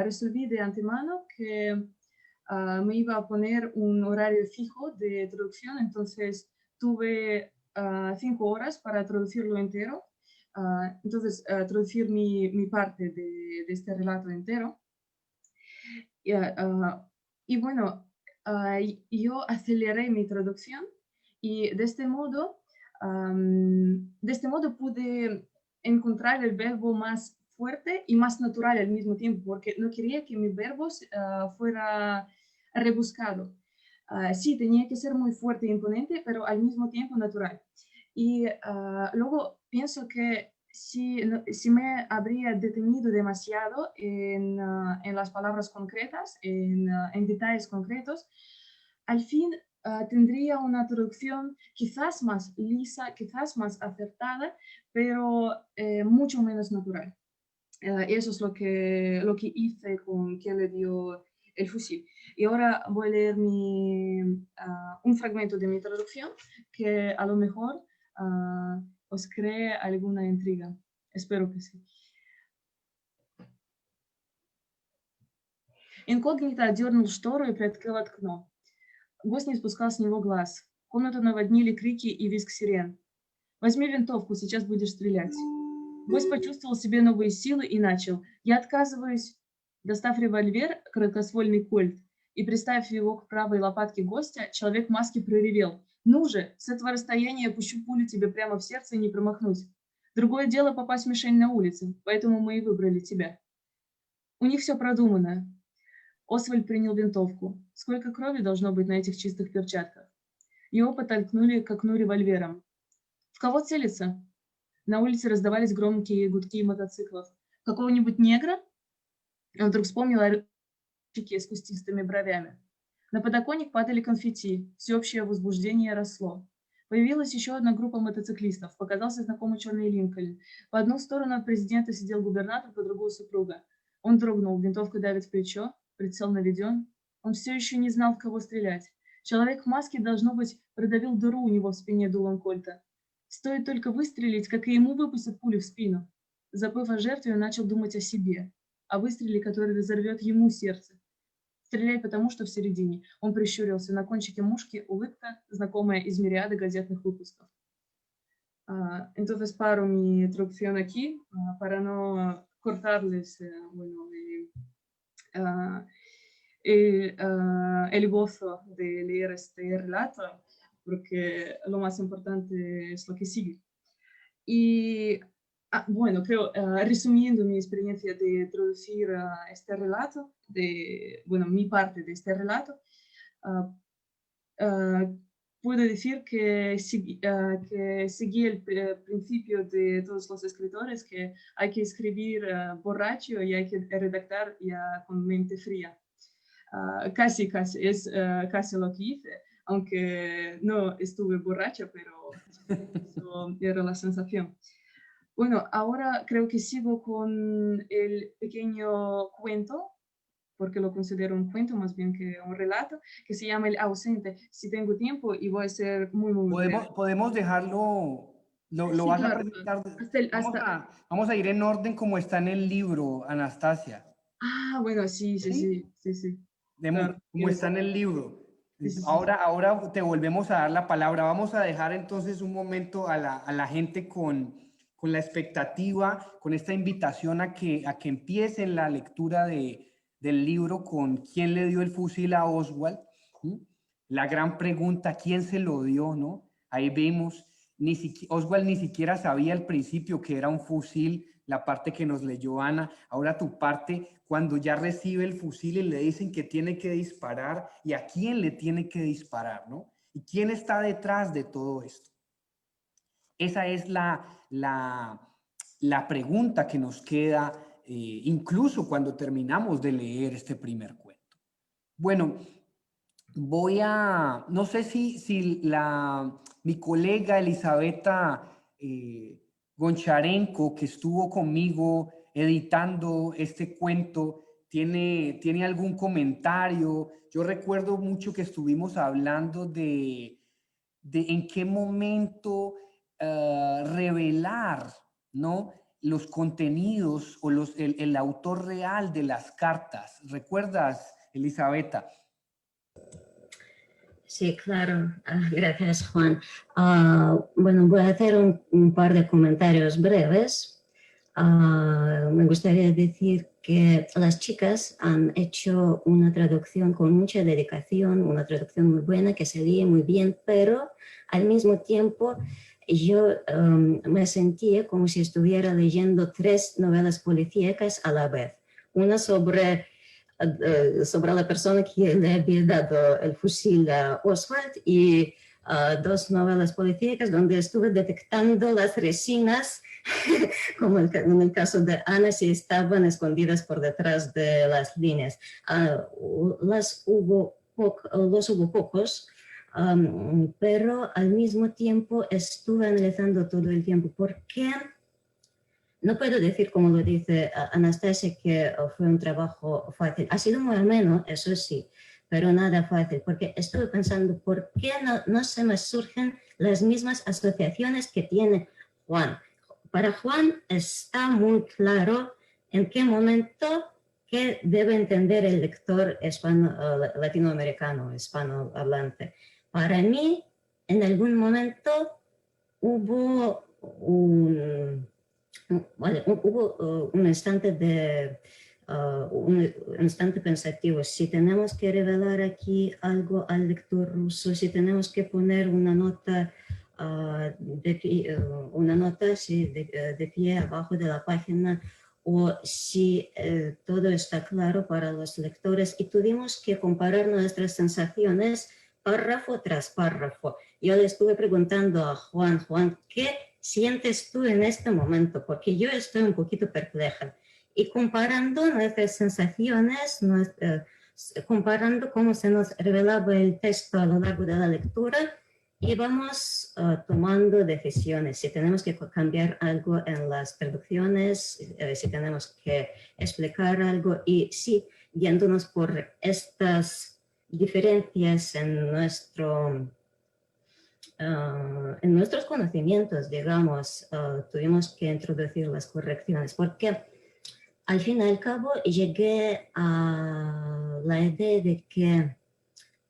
resolví de antemano que me iba a poner un horario fijo de traducción, entonces tuve 5 horas para traducirlo entero. Entonces, traducir mi parte de este relato entero. Y bueno, yo aceleré mi traducción y de este modo pude encontrar el verbo más fuerte y más natural al mismo tiempo, porque no quería que mi verbo fuera rebuscado. Sí, tenía que ser muy fuerte e imponente, pero al mismo tiempo natural. Y luego pienso que si me habría detenido demasiado en las palabras concretas, en detalles concretos, al fin tendría una traducción quizás más lisa, quizás más acertada, pero mucho menos natural. Eso es lo que hice con quien le dio el fusil. Y ahora voy a leer un fragmento de mi traducción que a lo mejor os cree alguna intriga. Espero que sí. Инкогнито отдернул штору и приоткрыл окно. Гость не спускал с него глаз. Комнату наводнили крики и визг сирен. «Возьми винтовку, сейчас будешь стрелять». Гость почувствовал в себе новые силы и начал. «Я отказываюсь». Достав револьвер, короткоствольный кольт, и приставив его к правой лопатке гостя, человек в маске проревел. «Ну же, с этого расстояния я пущу пулю тебе прямо в сердце и не промахнусь. Другое дело попасть в мишень на улице, поэтому мы и выбрали тебя». У них все продумано. Освальд принял винтовку. Сколько крови должно быть на этих чистых перчатках? Его подтолкнули к окну револьвером. В кого целиться? На улице раздавались громкие гудки мотоциклов. Какого-нибудь негра? Он вдруг вспомнил о рыбчике с кустистыми бровями. На подоконник падали конфетти. Всеобщее возбуждение росло. Появилась еще одна группа мотоциклистов. Показался знакомый черный Линкольн. По одну сторону от президента сидел губернатор, по другую супруга. Он дрогнул, винтовка давит в плечо, прицел наведен. Он все еще не знал, в кого стрелять. Человек в маске, должно быть, продавил дыру у него в спине дулом кольта. Стоит только выстрелить, как и ему выпустят пулю в спину. Забыв о жертве, он начал думать о себе, о выстреле, который разорвет ему сердце. Стреляй потому, что в середине. Он прищурился. На кончике мушки улыбка, знакомая из мириады газетных выпусков. Entonces paro mi traducción aquí para no cortarles el gozo de leer este relato, porque lo más importante es lo que sigue. Y bueno, creo, resumiendo mi experiencia de traducir este relato, mi parte de este relato, puedo decir que seguí el principio de todos los escritores, que hay que escribir borracho y hay que redactar ya con mente fría. Casi es casi lo que hice, aunque no estuve borracha, pero eso era la sensación. Bueno, ahora creo que sigo con el pequeño cuento, porque lo considero un cuento más bien que un relato, que se llama El ausente. Si tengo tiempo y voy a ser muy breve. Podemos dejarlo, lo Sí, vas a claro, presentar. hasta... Vamos a ir en orden como está en el libro, Anastasia. Bueno, sí. Claro, Como está en el libro. Sí. Ahora te volvemos a dar la palabra. Vamos a dejar entonces un momento a la gente con la expectativa, con esta invitación a que empiecen la lectura del libro con quién le dio el fusil a Oswald. La gran pregunta, ¿quién se lo dio? ¿No? Ahí vimos, Oswald ni siquiera sabía al principio que era un fusil, la parte que nos leyó Ana. Ahora tu parte, cuando ya recibe el fusil y le dicen que tiene que disparar, y a quién le tiene que disparar, ¿no? ¿Y quién está detrás de todo esto? Esa es la pregunta que nos queda incluso cuando terminamos de leer este primer cuento. Bueno, no sé si mi colega Elisabetta Goncharenko, que estuvo conmigo editando este cuento, ¿tiene algún comentario? Yo recuerdo mucho que estuvimos hablando de en qué momento revelar, ¿no?, los contenidos o el autor real de las cartas. ¿Recuerdas, Elisabetta? Sí, claro. Gracias, Juan. Bueno, voy a hacer un par de comentarios breves. Me gustaría decir que las chicas han hecho una traducción con mucha dedicación, una traducción muy buena, que se lee muy bien, pero al mismo tiempo yo me sentía como si estuviera leyendo 3 novelas policíacas a la vez. Una sobre la persona que le había dado el fusil a Oswald y 2 novelas policíacas donde estuve detectando las resinas, como en el caso de Ana, si estaban escondidas por detrás de las líneas. Los hubo pocos, pero al mismo tiempo estuve analizando todo el tiempo por qué. No puedo decir, como lo dice Anastasia, que fue un trabajo fácil. Ha sido muy ameno, eso sí, pero nada fácil, porque estuve pensando por qué no se me surgen las mismas asociaciones que tiene Juan. Para Juan está muy claro en qué momento que debe entender el lector latinoamericano, hispanohablante. Para mí, en algún momento hubo un instante pensativo. Si tenemos que revelar aquí algo al lector ruso, si tenemos que poner una nota de pie abajo de la página, o si todo está claro para los lectores, y tuvimos que comparar nuestras sensaciones párrafo tras párrafo. Yo le estuve preguntando a Juan, ¿qué sientes tú en este momento? Porque yo estoy un poquito perpleja. Y comparando nuestras sensaciones, comparando cómo se nos revelaba el texto a lo largo de la lectura, íbamos tomando decisiones. Si tenemos que cambiar algo en las traducciones, si tenemos que explicar algo, y sí, guiándonos por estas diferencias en nuestros conocimientos, digamos, tuvimos que introducir las correcciones, porque al fin y al cabo llegué a la idea de que,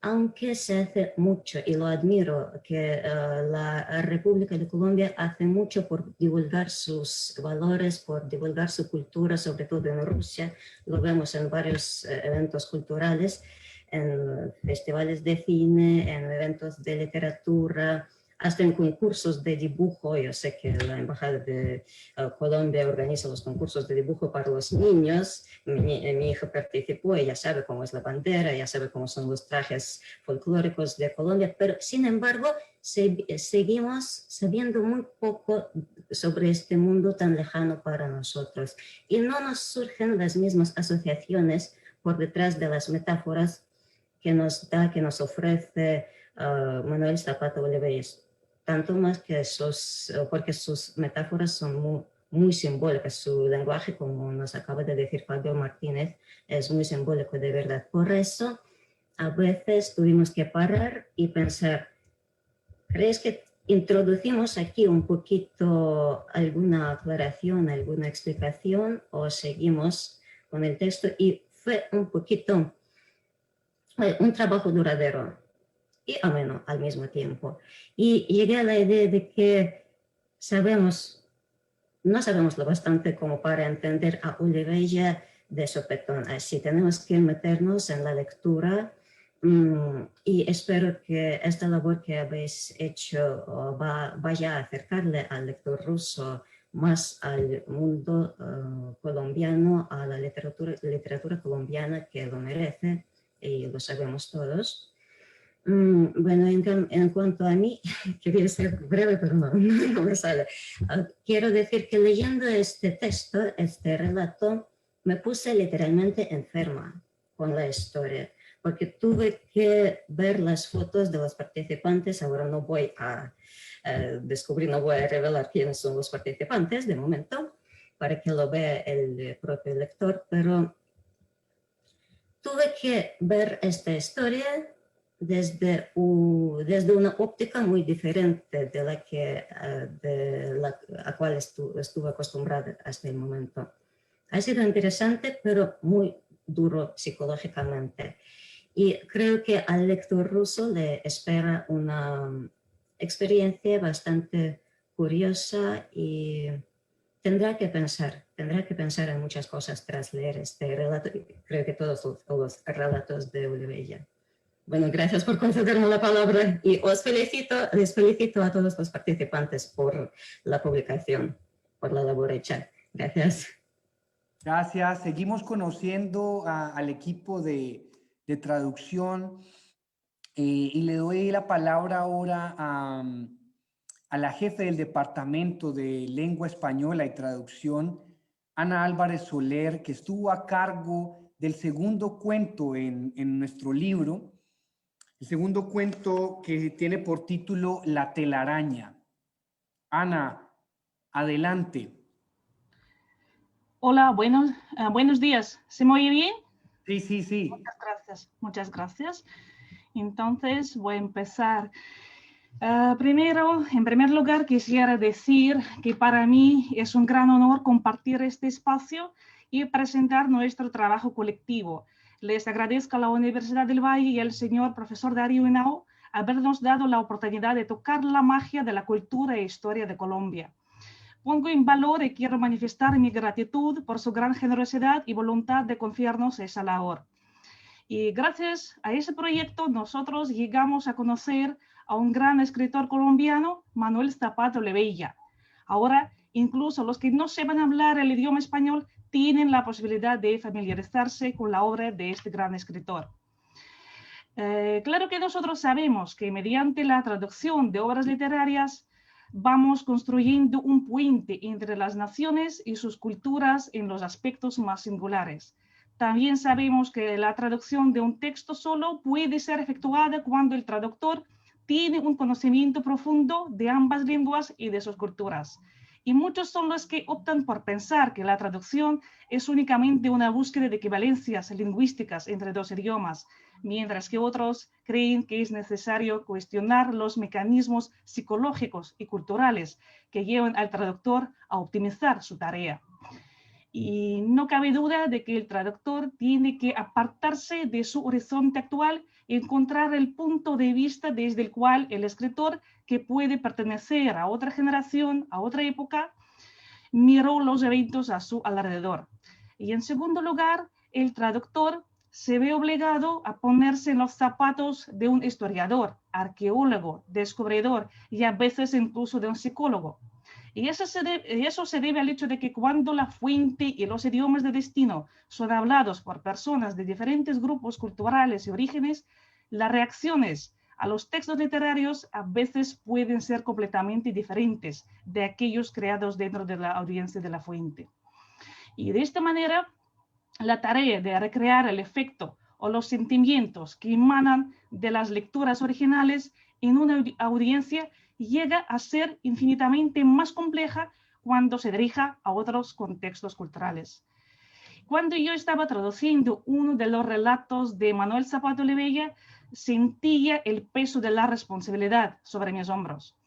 aunque se hace mucho, y lo admiro, que la República de Colombia hace mucho por divulgar sus valores, por divulgar su cultura, sobre todo en Rusia, lo vemos en varios eventos culturales, en festivales de cine, en eventos de literatura, hasta en concursos de dibujo. Yo sé que la Embajada de Colombia organiza los concursos de dibujo para los niños. Mi hija participó, ella sabe cómo es la bandera, ella sabe cómo son los trajes folclóricos de Colombia, pero sin embargo seguimos sabiendo muy poco sobre este mundo tan lejano para nosotros, y no nos surgen las mismas asociaciones por detrás de las metáforas que nos ofrece Manuel Zapata Oliveira, tanto más que porque sus metáforas son muy simbólicas. Su lenguaje, como nos acaba de decir Fabio Martínez, es muy simbólico de verdad. Por eso, a veces tuvimos que parar y pensar, ¿crees que introducimos aquí un poquito alguna aclaración, alguna explicación, o seguimos con el texto? Y fue un trabajo duradero y ameno al mismo tiempo. Y llegué a la idea de que no sabemos lo bastante como para entender a Oliveira de sopetón. Así tenemos que meternos en la lectura, y espero que esta labor que habéis hecho vaya a acercarle al lector ruso más al mundo colombiano, a la literatura colombiana, que lo merece, y lo sabemos todos. Bueno, en cuanto a mí, quería ser breve, pero no me sale. Quiero decir que leyendo este texto, este relato, me puse literalmente enferma con la historia, porque tuve que ver las fotos de los participantes. Ahora no voy a descubrí, no voy a revelar quiénes son los participantes de momento, para que lo vea el propio lector, pero tuve que ver esta historia desde una óptica muy diferente de la a cual estuve acostumbrada hasta el momento. Ha sido interesante, pero muy duro psicológicamente. Y creo que al lector ruso le espera una experiencia bastante curiosa y tendrá que pensar en muchas cosas tras leer este relato. Creo que todos los relatos de Olivella. Bueno, gracias por concederme la palabra y les felicito a todos los participantes por la publicación, por la labor hecha. Gracias. Gracias. Seguimos conociendo al equipo de traducción y le doy la palabra ahora a la jefe del Departamento de Lengua Española y Traducción, Ana Álvarez Soler, que estuvo a cargo del segundo cuento en nuestro libro, el segundo cuento que tiene por título La telaraña. Ana, adelante. Hola, buenos días. ¿Se me oye bien? Sí, sí, sí. Muchas gracias, muchas gracias. Entonces voy a empezar. Primero, en primer lugar, quisiera decir que para mí es un gran honor compartir este espacio y presentar nuestro trabajo colectivo. Les agradezco a la Universidad del Valle y al señor profesor Darío Henao habernos dado la oportunidad de tocar la magia de la cultura e historia de Colombia. Pongo en valor y quiero manifestar mi gratitud por su gran generosidad y voluntad de confiarnos esa labor. Y gracias a ese proyecto nosotros llegamos a conocer a un gran escritor colombiano, Manuel Zapata Olivella. Ahora, incluso los que no sepan hablar el idioma español tienen la posibilidad de familiarizarse con la obra de este gran escritor. Claro que nosotros sabemos que mediante la traducción de obras literarias vamos construyendo un puente entre las naciones y sus culturas en los aspectos más singulares. También sabemos que la traducción de un texto solo puede ser efectuada cuando el traductor tiene un conocimiento profundo de ambas lenguas y de sus culturas. Y muchos son los que optan por pensar que la traducción es únicamente una búsqueda de equivalencias lingüísticas entre dos idiomas, mientras que otros creen que es necesario cuestionar los mecanismos psicológicos y culturales que llevan al traductor a optimizar su tarea. Y no cabe duda de que el traductor tiene que apartarse de su horizonte actual y encontrar el punto de vista desde el cual el escritor, que puede pertenecer a otra generación, a otra época, miró los eventos a su alrededor. Y en segundo lugar, el traductor se ve obligado a ponerse en los zapatos de un historiador, arqueólogo, descubridor y a veces incluso de un psicólogo. Y eso se debe al hecho de que cuando la fuente y los idiomas de destino son hablados por personas de diferentes grupos culturales y orígenes, las reacciones a los textos literarios a veces pueden ser completamente diferentes de aquellos creados dentro de la audiencia de la fuente. Y de esta manera, la tarea de recrear el efecto o los sentimientos que emanan de las lecturas originales en una audiencia llega a ser infinitamente más compleja cuando se dirija a otros contextos culturales. Cuando yo estaba traduciendo uno de los relatos de Manuel Zapata Olivella, sentía el peso de la responsabilidad sobre mis hombros.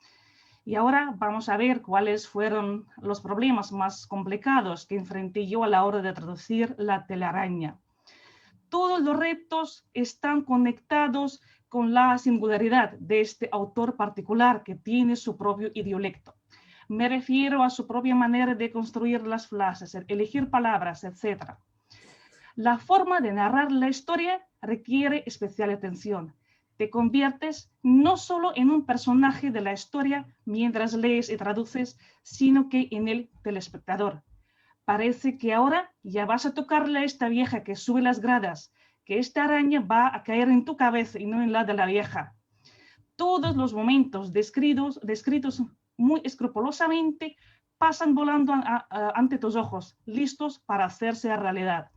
Y ahora vamos a ver cuáles fueron los problemas más complicados que enfrenté yo a la hora de traducir La telaraña. Todos los retos están conectados con la singularidad de este autor particular que tiene su propio idiolecto. Me refiero a su propia manera de construir las frases, elegir palabras, etc. La forma de narrar la historia requiere especial atención. Te conviertes no solo en un personaje de la historia mientras lees y traduces, sino que en el telespectador. Parece que ahora ya vas a tocarle a esta vieja que sube las gradas, que esta araña va a caer en tu cabeza y no en la de la vieja. Todos los momentos descritos muy escrupulosamente pasan volando ante tus ojos, listos para hacerse realidad.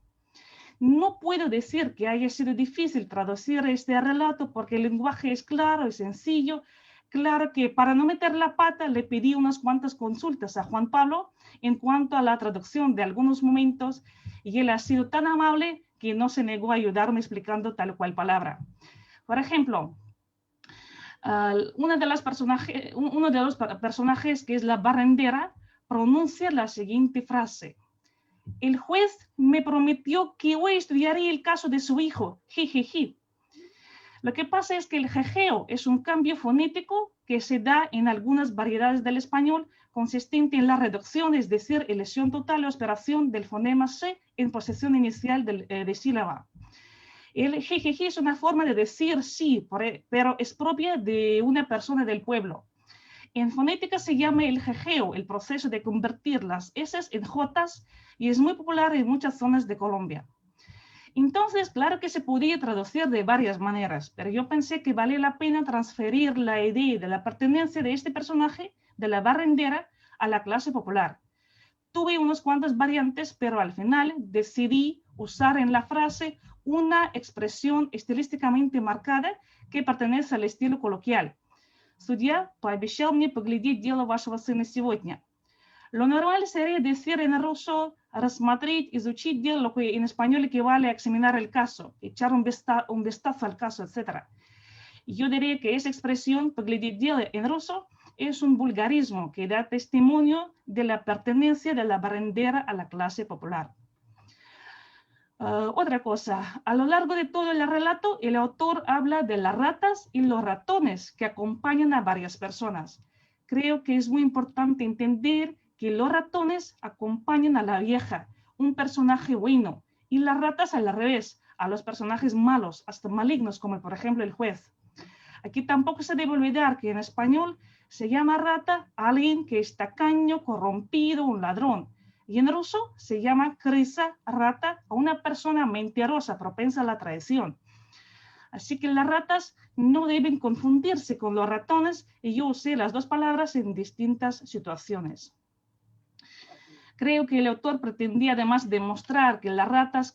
No puedo decir que haya sido difícil traducir este relato porque el lenguaje es claro y sencillo, claro que para no meter la pata le pedí unas cuantas consultas a Juan Pablo en cuanto a la traducción de algunos momentos y él ha sido tan amable que no se negó a ayudarme explicando tal cual palabra. Por ejemplo, uno de los personajes, que es la barrendera, pronuncia la siguiente frase. El juez me prometió que hoy estudiaría el caso de su hijo. Jijiji. Lo que pasa es que el jejeo es un cambio fonético que se da en algunas variedades del español, consistente en la reducción, es decir, elección total o aspiración del fonema C en posición inicial de sílaba. El jejeje es una forma de decir sí, pero es propia de una persona del pueblo. En fonética se llama el jejeo, el proceso de convertir las S en J, y es muy popular en muchas zonas de Colombia. Entonces, claro que se podía traducir de varias maneras, pero yo pensé que valía la pena transferir la idea de la pertenencia de este personaje, de la barrendera, a la clase popular. Tuve unas cuantas variantes, pero al final decidí usar en la frase una expresión estilísticamente marcada que pertenece al estilo coloquial. Судья пообещал мне поглядеть дело вашего сына сегодня. Lo normal sería decir en ruso рассмотреть, изучить дело, lo que en español equivale a examinar el caso, echar un vistazo al caso, etc. Yo diría que esa expresión поглядеть дело en ruso es un vulgarismo que da testimonio de la pertenencia de la barrendera a la clase popular. Otra cosa, a lo largo de todo el relato, el autor habla de las ratas y los ratones que acompañan a varias personas. Creo que es muy importante entender que los ratones acompañan a la vieja, un personaje bueno, y las ratas al revés, a los personajes malos, hasta malignos, como por ejemplo el juez. Aquí tampoco se debe olvidar que en español se llama rata a alguien que es tacaño, corrompido, un ladrón. Y en ruso se llama крыса, rata, a una persona mentirosa, propensa a la traición. Así que las ratas no deben confundirse con los ratones y yo usé las dos palabras en distintas situaciones. Creo que el autor pretendía además demostrar que las ratas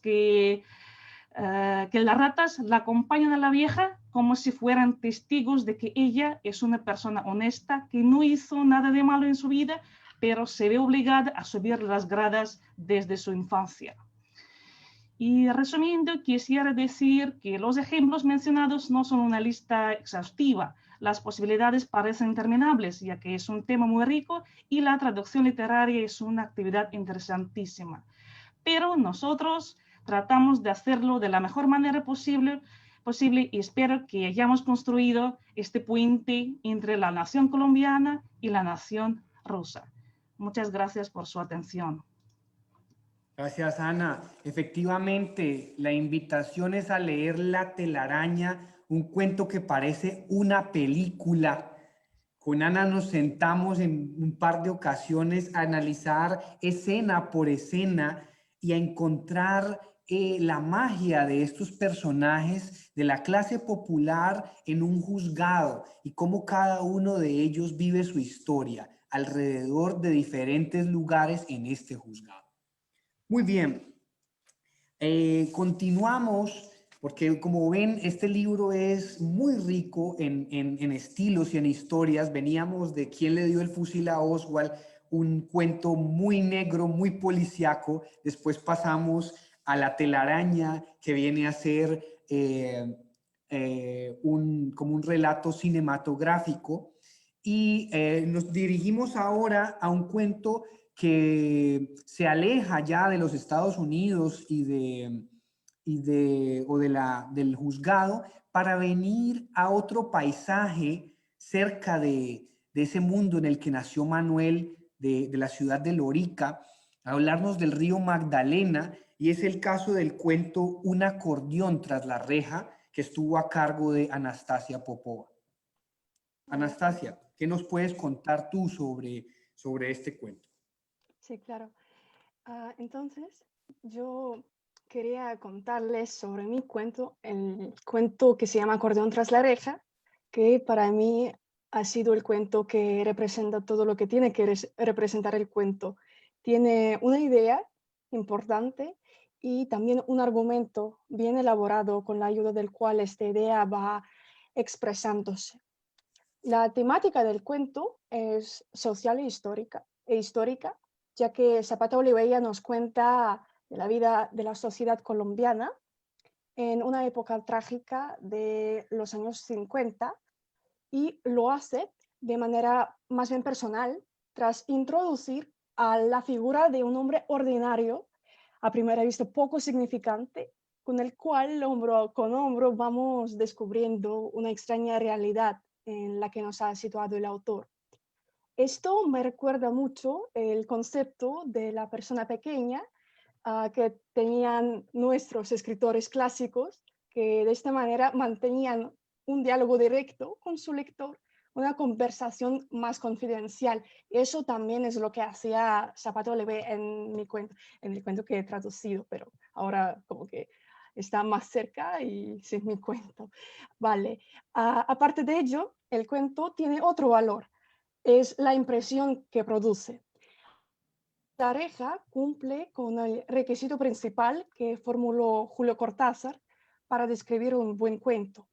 la acompañan a la vieja como si fueran testigos de que ella es una persona honesta, que no hizo nada de malo en su vida, pero se ve obligada a subir las gradas desde su infancia. Y resumiendo, quisiera decir que los ejemplos mencionados no son una lista exhaustiva. Las posibilidades parecen interminables, ya que es un tema muy rico y la traducción literaria es una actividad interesantísima. Pero nosotros tratamos de hacerlo de la mejor manera posible y espero que hayamos construido este puente entre la nación colombiana y la nación rusa. Muchas gracias por su atención. Gracias, Ana. Efectivamente, la invitación es a leer La telaraña, un cuento que parece una película. Con Ana nos sentamos en un par de ocasiones a analizar escena por escena y a encontrar la magia de estos personajes de la clase popular en un juzgado y cómo cada uno de ellos vive su historia alrededor de diferentes lugares en este juzgado. Muy bien, continuamos porque como ven este libro es muy rico en estilos y en historias. Veníamos de ¿Quién le dio el fusil a Oswald? Un cuento muy negro, muy policíaco. Después pasamos a La telaraña, que viene a ser como un relato cinematográfico. Y nos dirigimos ahora a un cuento que se aleja ya de los Estados Unidos del juzgado para venir a otro paisaje cerca de ese mundo en el que nació Manuel, de la ciudad de Lorica, a hablarnos del río Magdalena, y es el caso del cuento Un acordeón tras la reja, que estuvo a cargo de Anastasia Popova. Anastasia, ¿qué nos puedes contar tú sobre este cuento? Sí, claro. Entonces, yo quería contarles sobre mi cuento, el cuento que se llama Acordeón tras la reja, que para mí ha sido el cuento que representa todo lo que tiene que representar el cuento. Tiene una idea importante y también un argumento bien elaborado con la ayuda del cual esta idea va expresándose. La temática del cuento es social e histórica, ya que Zapata Olivella nos cuenta de la vida de la sociedad colombiana en una época trágica de los años 50 y lo hace de manera más bien personal tras introducir a la figura de un hombre ordinario, a primera vista poco significante, con el cual hombro con hombro vamos descubriendo una extraña realidad en la que nos ha situado el autor. Esto me recuerda mucho el concepto de la persona pequeña que tenían nuestros escritores clásicos, que de esta manera mantenían un diálogo directo con su lector, una conversación más confidencial. Eso también es lo que hacía Zapata Olivella en el cuento que he traducido, pero ahora como que está más cerca y sin mi cuento. Vale. Aparte de ello, el cuento tiene otro valor, es la impresión que produce. La Reja cumple con el requisito principal que formuló Julio Cortázar para describir un buen cuento.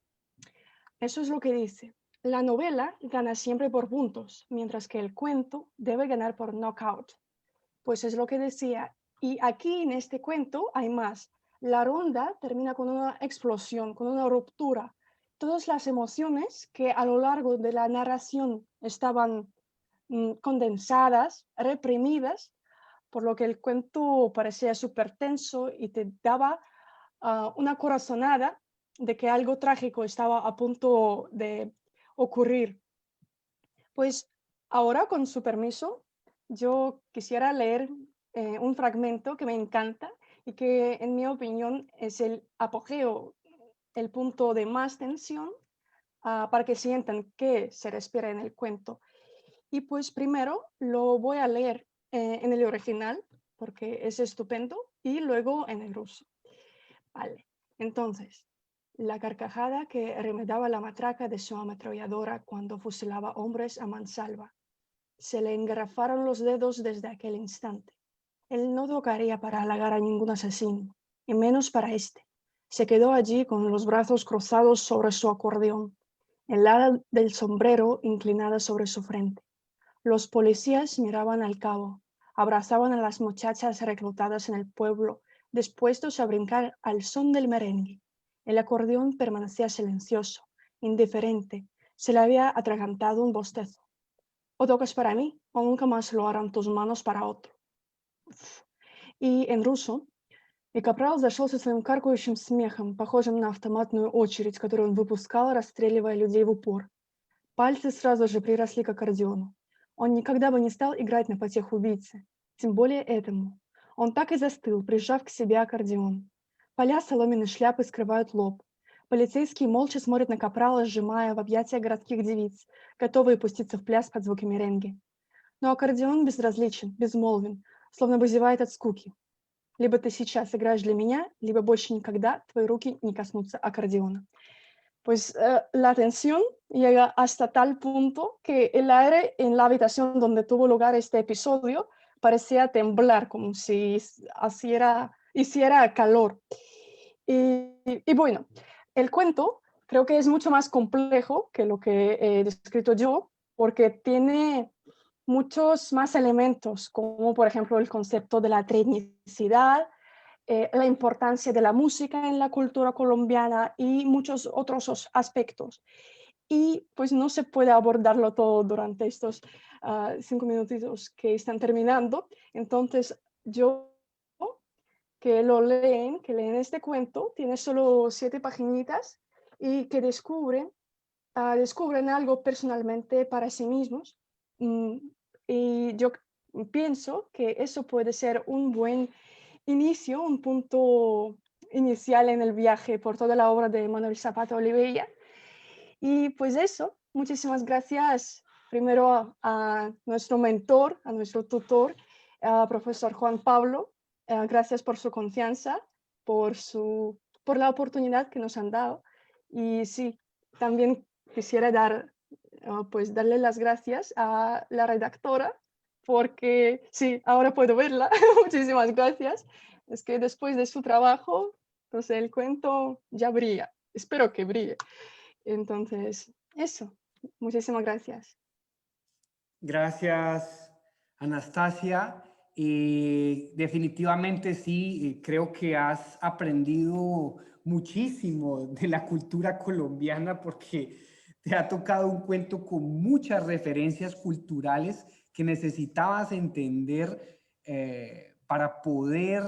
Eso es lo que dice. La novela gana siempre por puntos, mientras que el cuento debe ganar por knockout. Pues es lo que decía. Y aquí en este cuento hay más. La ronda termina con una explosión, con una ruptura. Todas las emociones que a lo largo de la narración estaban condensadas, reprimidas, por lo que el cuento parecía súper tenso y te daba una corazonada de que algo trágico estaba a punto de ocurrir. Pues ahora, con su permiso, yo quisiera leer un fragmento que me encanta y que, en mi opinión, es el apogeo, el punto de más tensión para que sientan qué se respira en el cuento. Y pues primero lo voy a leer en el original, porque es estupendo, y luego en el ruso. Vale, entonces, la carcajada que remedaba la matraca de su ametralladora cuando fusilaba hombres a mansalva. Se le engarrafaron los dedos desde aquel instante. Él no tocaría para halagar a ningún asesino, y menos para este. Se quedó allí con los brazos cruzados sobre su acordeón, el ala del sombrero inclinada sobre su frente. Los policías miraban al cabo, abrazaban a las muchachas reclutadas en el pueblo, dispuestos a brincar al son del merengue. El acordeón permanecía silencioso, indiferente, se le había atragantado un bostezo. O tocas para mí, o nunca más lo harán tus manos para otro. И en руsso. И капрал зашелся своим каркающим смехом, похожим на автоматную очередь, которую он выпускал, расстреливая людей в упор. Пальцы сразу же приросли к аккордеону. Он никогда бы не стал играть на потеху убийцы, тем более этому. Он так и застыл, прижав к себе аккордеон. Поля соломенной шляпы скрывают лоб. Полицейские молча смотрят на капрала, сжимая в объятия городских девиц, готовые пуститься в пляс под звуки меренги. Но аккордеон безразличен, безмолвен, словно бы зевает от скуки. Либо ты сейчас играешь для меня, либо больше никогда твои руки не коснутся аккордеона. Pues la tensión llega hasta tal punto que el aire en la habitación donde tuvo lugar este episodio parecía temblar, como si hiciera calor. Y bueno, el cuento creo que es mucho más complejo que lo que he descrito yo, porque tiene muchos más elementos, como por ejemplo el concepto de la tecnicidad, la importancia de la música en la cultura colombiana y muchos otros aspectos. Y pues no se puede abordarlo todo durante estos 5 minutitos que están terminando. Entonces yo, que leen este cuento, tiene solo 7 paginitas y que descubren algo personalmente para sí mismos. Y yo pienso que eso puede ser un buen inicio, un punto inicial en el viaje por toda la obra de Manuel Zapata Olivella. Y pues eso, muchísimas gracias primero a nuestro mentor, a nuestro tutor, profesor Juan Pablo. Gracias por su confianza, por la oportunidad que nos han dado. Y sí, también quisiera darle las gracias a la redactora, porque sí, ahora puedo verla. Muchísimas gracias. Es que después de su trabajo, entonces el cuento ya brilla. Espero que brille. Entonces, eso. Muchísimas gracias. Gracias, Anastasia. Definitivamente sí, creo que has aprendido muchísimo de la cultura colombiana porque te ha tocado un cuento con muchas referencias culturales que necesitabas entender para poder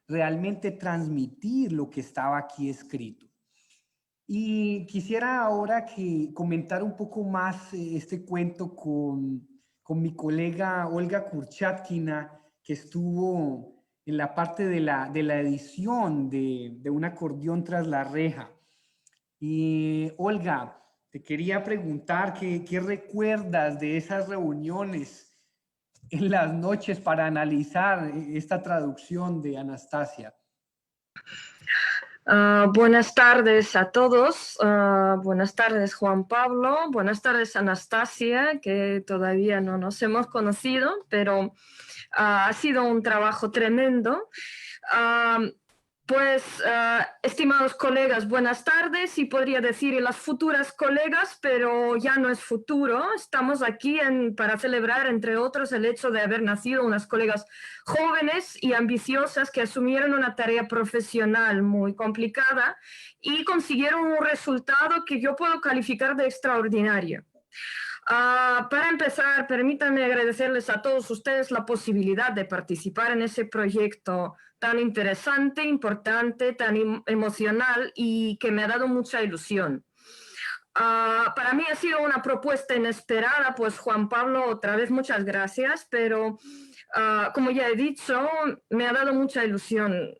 realmente transmitir lo que estaba aquí escrito. Y quisiera ahora comentar un poco más este cuento con mi colega Olga Kurchatkina, que estuvo en la parte de la edición de Un acordeón tras la reja. Y Olga, te quería preguntar qué recuerdas de esas reuniones en las noches para analizar esta traducción de Anastasia. Buenas tardes a todos. Buenas tardes, Juan Pablo. Buenas tardes, Anastasia, que todavía no nos hemos conocido, pero ha sido un trabajo tremendo. Estimados colegas, buenas tardes, y podría decir y las futuras colegas, pero ya no es futuro. Estamos aquí para celebrar, entre otros, el hecho de haber nacido unas colegas jóvenes y ambiciosas que asumieron una tarea profesional muy complicada y consiguieron un resultado que yo puedo calificar de extraordinario. Para empezar, permítanme agradecerles a todos ustedes la posibilidad de participar en ese proyecto tan interesante, importante, tan emocional y que me ha dado mucha ilusión. Para mí ha sido una propuesta inesperada, pues Juan Pablo, otra vez muchas gracias, pero como ya he dicho, me ha dado mucha ilusión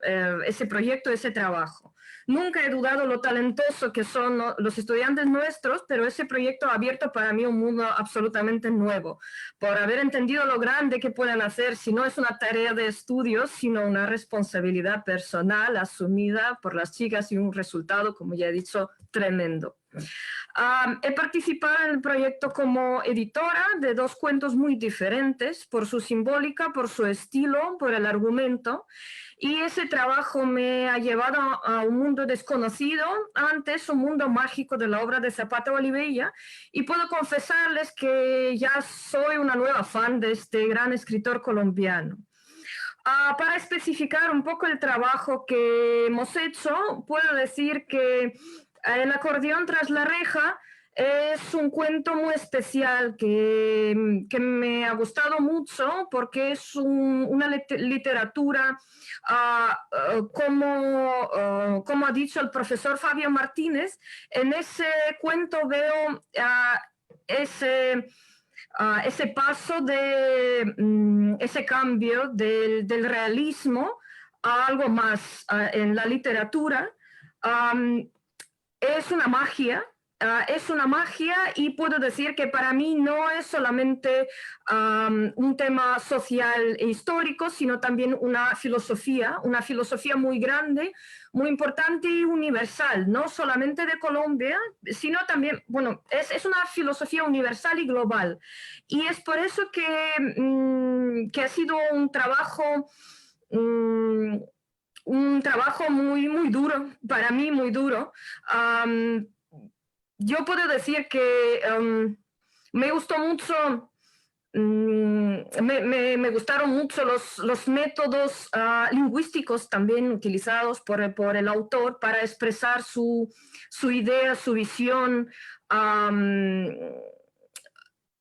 ese proyecto, ese trabajo. Nunca he dudado lo talentoso que son los estudiantes nuestros, pero ese proyecto ha abierto para mí un mundo absolutamente nuevo, por haber entendido lo grande que pueden hacer, si no es una tarea de estudios, sino una responsabilidad personal asumida por las chicas y un resultado, como ya he dicho, tremendo. He participado en el proyecto como editora de dos cuentos muy diferentes, por su simbólica, por su estilo, por el argumento, y ese trabajo me ha llevado a un mundo desconocido, antes un mundo mágico de la obra de Zapata Olivella, y puedo confesarles que ya soy una nueva fan de este gran escritor colombiano. Para especificar un poco el trabajo que hemos hecho, puedo decir que El acordeón tras la reja es un cuento muy especial que me ha gustado mucho porque es una literatura, como ha dicho el profesor Fabio Martínez. En ese cuento veo ese paso ese cambio del realismo a algo más en la literatura. Es una magia. Es una magia, y puedo decir que para mí no es solamente un tema social e histórico, sino también una filosofía muy grande, muy importante y universal, no solamente de Colombia, sino también, bueno, es una filosofía universal y global. Y es por eso que ha sido un trabajo muy, muy duro, para mí muy duro. Yo puedo decir que me gustó mucho, me gustaron mucho los métodos lingüísticos también utilizados por el autor para expresar su idea, su visión,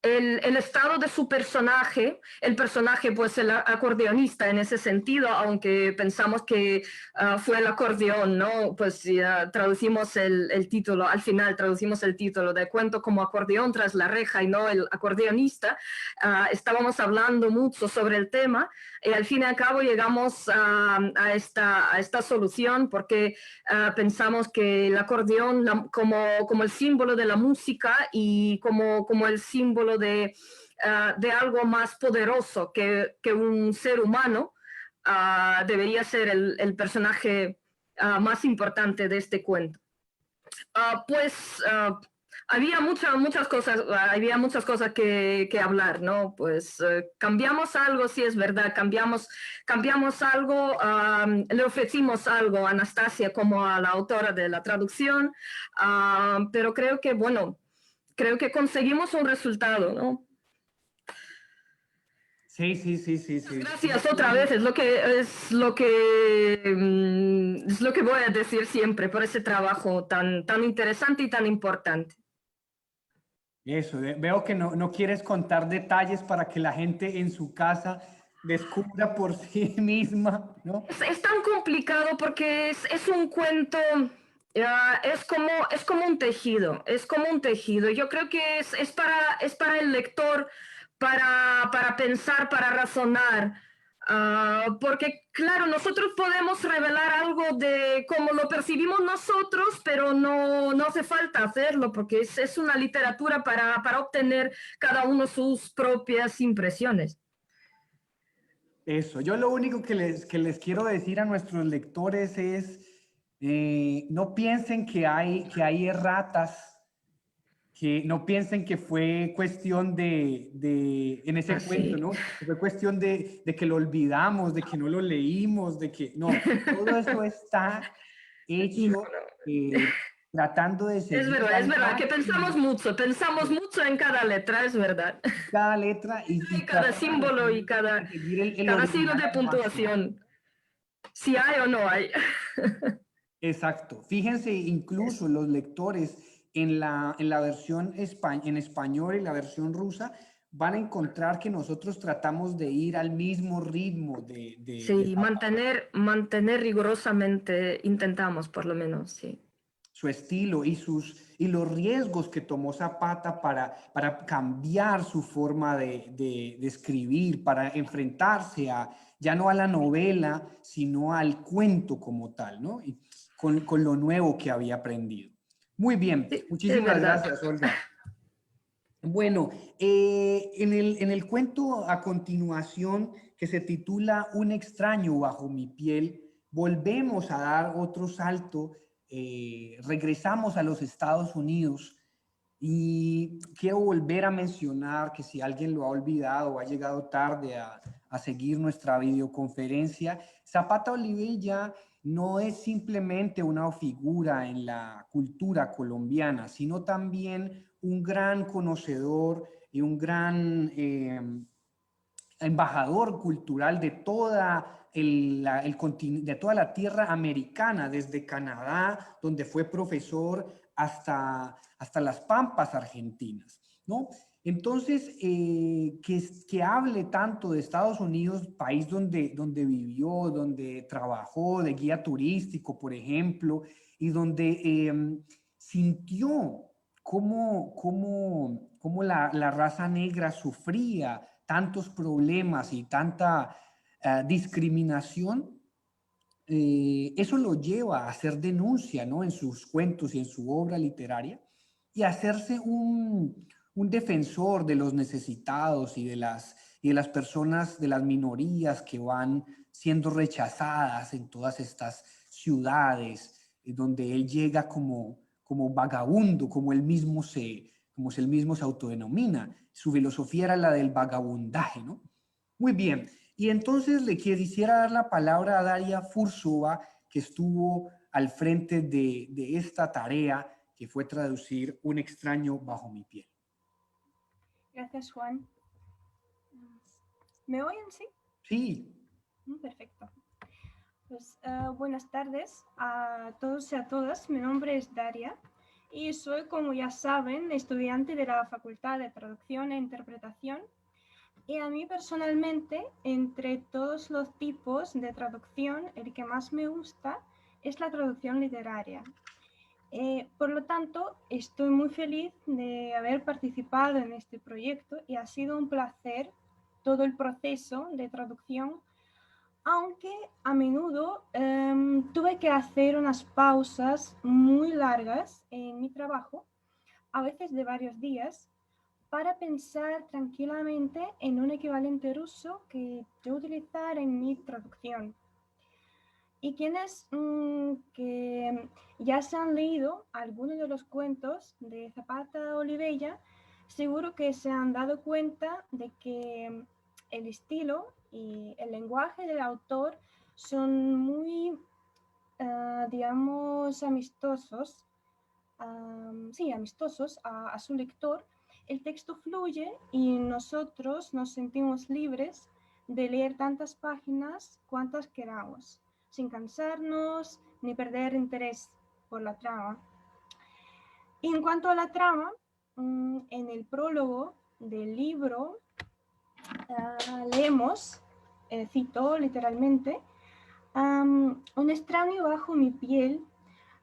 el estado de su personaje, el personaje pues el acordeonista en ese sentido, aunque pensamos que fue el acordeón, ¿no? Pues ya traducimos el título, al final traducimos el título de cuento como acordeón tras la reja y no el acordeonista. Estábamos hablando mucho sobre el tema y al fin y al cabo llegamos a esta solución porque pensamos que el acordeón como el símbolo de la música y como el símbolo de algo más poderoso que un ser humano, debería ser el personaje más importante de este cuento. Había muchas cosas que hablar, ¿no? Pues cambiamos algo, sí es verdad, cambiamos algo, le ofrecimos algo a Anastasia como a la autora de la traducción, pero creo que, bueno, creo que conseguimos un resultado, ¿no? Sí. Gracias otra vez, es lo que voy a decir siempre por ese trabajo tan interesante y tan importante. Eso, veo que no quieres contar detalles para que la gente en su casa descubra por sí misma, ¿no? Es tan complicado porque es un cuento, es como un tejido, Yo creo que es para el lector, para pensar, para razonar. Porque, claro, nosotros podemos revelar algo de cómo lo percibimos nosotros, pero no hace falta hacerlo, porque es una literatura para obtener cada uno sus propias impresiones. Eso, yo lo único que les quiero decir a nuestros lectores es, no piensen que hay erratas, que no piensen que fue cuestión en ese cuento, Sí. ¿no? Que fue cuestión de que lo olvidamos, de que no lo leímos, de que no, todo eso está hecho tratando de seguir Es al verdad, que máximo pensamos mucho en cada letra, es verdad. cada letra y Cada tratamos de símbolo y de seguir el cada signo original de al máximo. puntuación, si hay o no hay. Exacto. Fíjense, incluso los lectores en la versión en español y la versión rusa van a encontrar que nosotros tratamos de ir al mismo ritmo de Sí, Zapata, mantener rigurosamente, intentamos por lo menos, sí. su estilo y los riesgos que tomó Zapata para cambiar su forma de escribir, para enfrentarse ya no a la novela, sino al cuento como tal, ¿no? Y con lo nuevo que había aprendido. Muy bien, Sí, es muchísimas verdad. gracias, Olga. Bueno, en el cuento a continuación, que se titula Un extraño bajo mi piel, volvemos a dar otro salto, regresamos a los Estados Unidos y quiero volver a mencionar que si alguien lo ha olvidado o ha llegado tarde a seguir nuestra videoconferencia, Zapata Olivella no es simplemente una figura en la cultura colombiana, sino también un gran conocedor y un gran embajador cultural de de toda la tierra americana, desde Canadá, donde fue profesor, hasta las Pampas argentinas, ¿no? Entonces, que hable tanto de Estados Unidos, país donde vivió, donde trabajó de guía turístico, por ejemplo, y donde sintió cómo la raza negra sufría tantos problemas y tanta discriminación, eso lo lleva a hacer denuncia, ¿no? En sus cuentos y en su obra literaria y a hacerse un defensor de los necesitados y de las personas, de las minorías que van siendo rechazadas en todas estas ciudades, donde él llega como vagabundo, como él mismo se autodenomina. Su filosofía era la del vagabundaje, ¿no? Muy bien. Y entonces le quisiera dar la palabra a Daria Fursova, que estuvo al frente de esta tarea, que fue traducir Un extraño bajo mi piel. Gracias, Juan. ¿Me oyen, sí? Sí. Perfecto. Pues buenas tardes a todos y a todas. Mi nombre es Daria y soy, como ya saben, estudiante de la Facultad de Traducción e Interpretación. Y a mí personalmente, entre todos los tipos de traducción, el que más me gusta es la traducción literaria. Por lo tanto, estoy muy feliz de haber participado en este proyecto y ha sido un placer todo el proceso de traducción, aunque a menudo tuve que hacer unas pausas muy largas en mi trabajo, a veces de varios días, para pensar tranquilamente en un equivalente ruso que yo utilizar en mi traducción. Y quienes que ya se han leído algunos de los cuentos de Zapata Olivella, seguro que se han dado cuenta de que el estilo y el lenguaje del autor son muy, digamos, amistosos sí, amistosos a su lector, el texto fluye y nosotros nos sentimos libres de leer tantas páginas cuantas queramos, sin cansarnos ni perder interés por la trama. Y en cuanto a la trama, en el prólogo del libro leemos, cito literalmente, un extraño bajo mi piel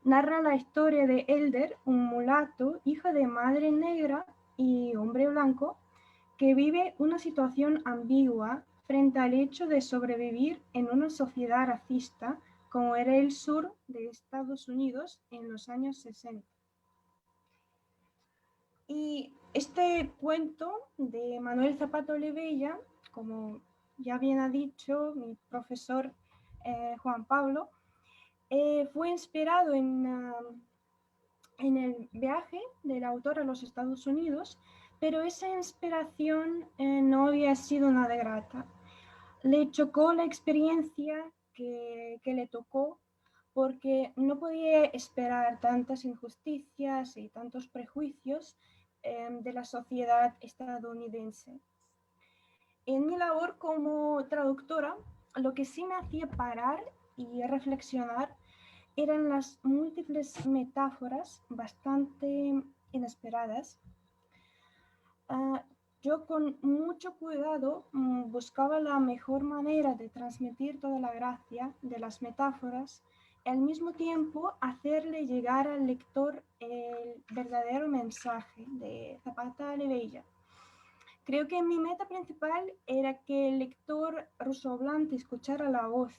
narra la historia de Elder, un mulato, hijo de madre negra y hombre blanco, que vive una situación ambigua frente al hecho de sobrevivir en una sociedad racista como era el sur de Estados Unidos en los años 60. Y este cuento de Manuel Zapata Olivella, como ya bien ha dicho mi profesor Juan Pablo, fue inspirado en el viaje del autor a los Estados Unidos, pero esa inspiración no había sido nada grata. Le chocó la experiencia que le tocó porque no podía esperar tantas injusticias y tantos prejuicios de la sociedad estadounidense. En mi labor como traductora, lo que sí me hacía parar y reflexionar eran las múltiples metáforas bastante inesperadas. Yo con mucho cuidado buscaba la mejor manera de transmitir toda la gracia de las metáforas y al mismo tiempo hacerle llegar al lector el verdadero mensaje de Zapata Olivella. Creo que mi meta principal era que el lector rusohablante escuchara la voz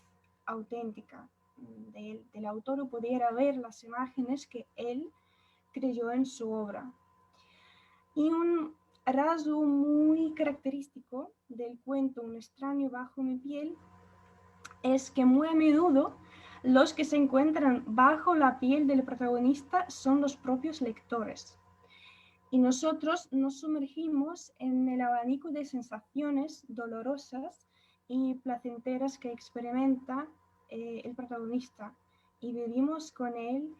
auténtica del autor o pudiera ver las imágenes que él creyó en su obra. Y un rasgo muy característico del cuento Un extraño bajo mi piel es que muy a menudo los que se encuentran bajo la piel del protagonista son los propios lectores. Y nosotros nos sumergimos en el abanico de sensaciones dolorosas y placenteras que experimenta el protagonista y vivimos con él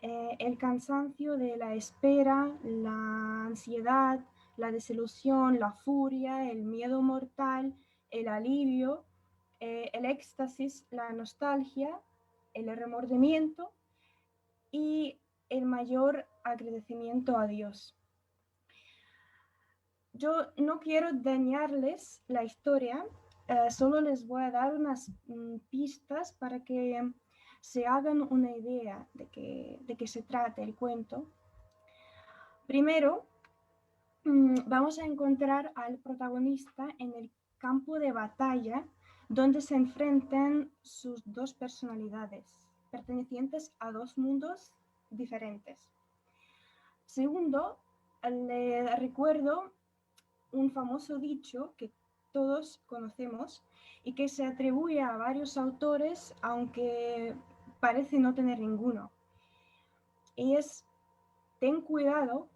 el cansancio de la espera, la ansiedad, la desilusión, la furia, el miedo mortal, el alivio, el éxtasis, la nostalgia, el remordimiento y el mayor agradecimiento a Dios. Yo no quiero dañarles la historia, solo les voy a dar unas pistas para que se hagan una idea de qué se trata el cuento. Primero, vamos a encontrar al protagonista en el campo de batalla donde se enfrentan sus dos personalidades, pertenecientes a dos mundos diferentes. Segundo, le recuerdo un famoso dicho que todos conocemos y que se atribuye a varios autores, aunque parece no tener ninguno. Y es, ten cuidado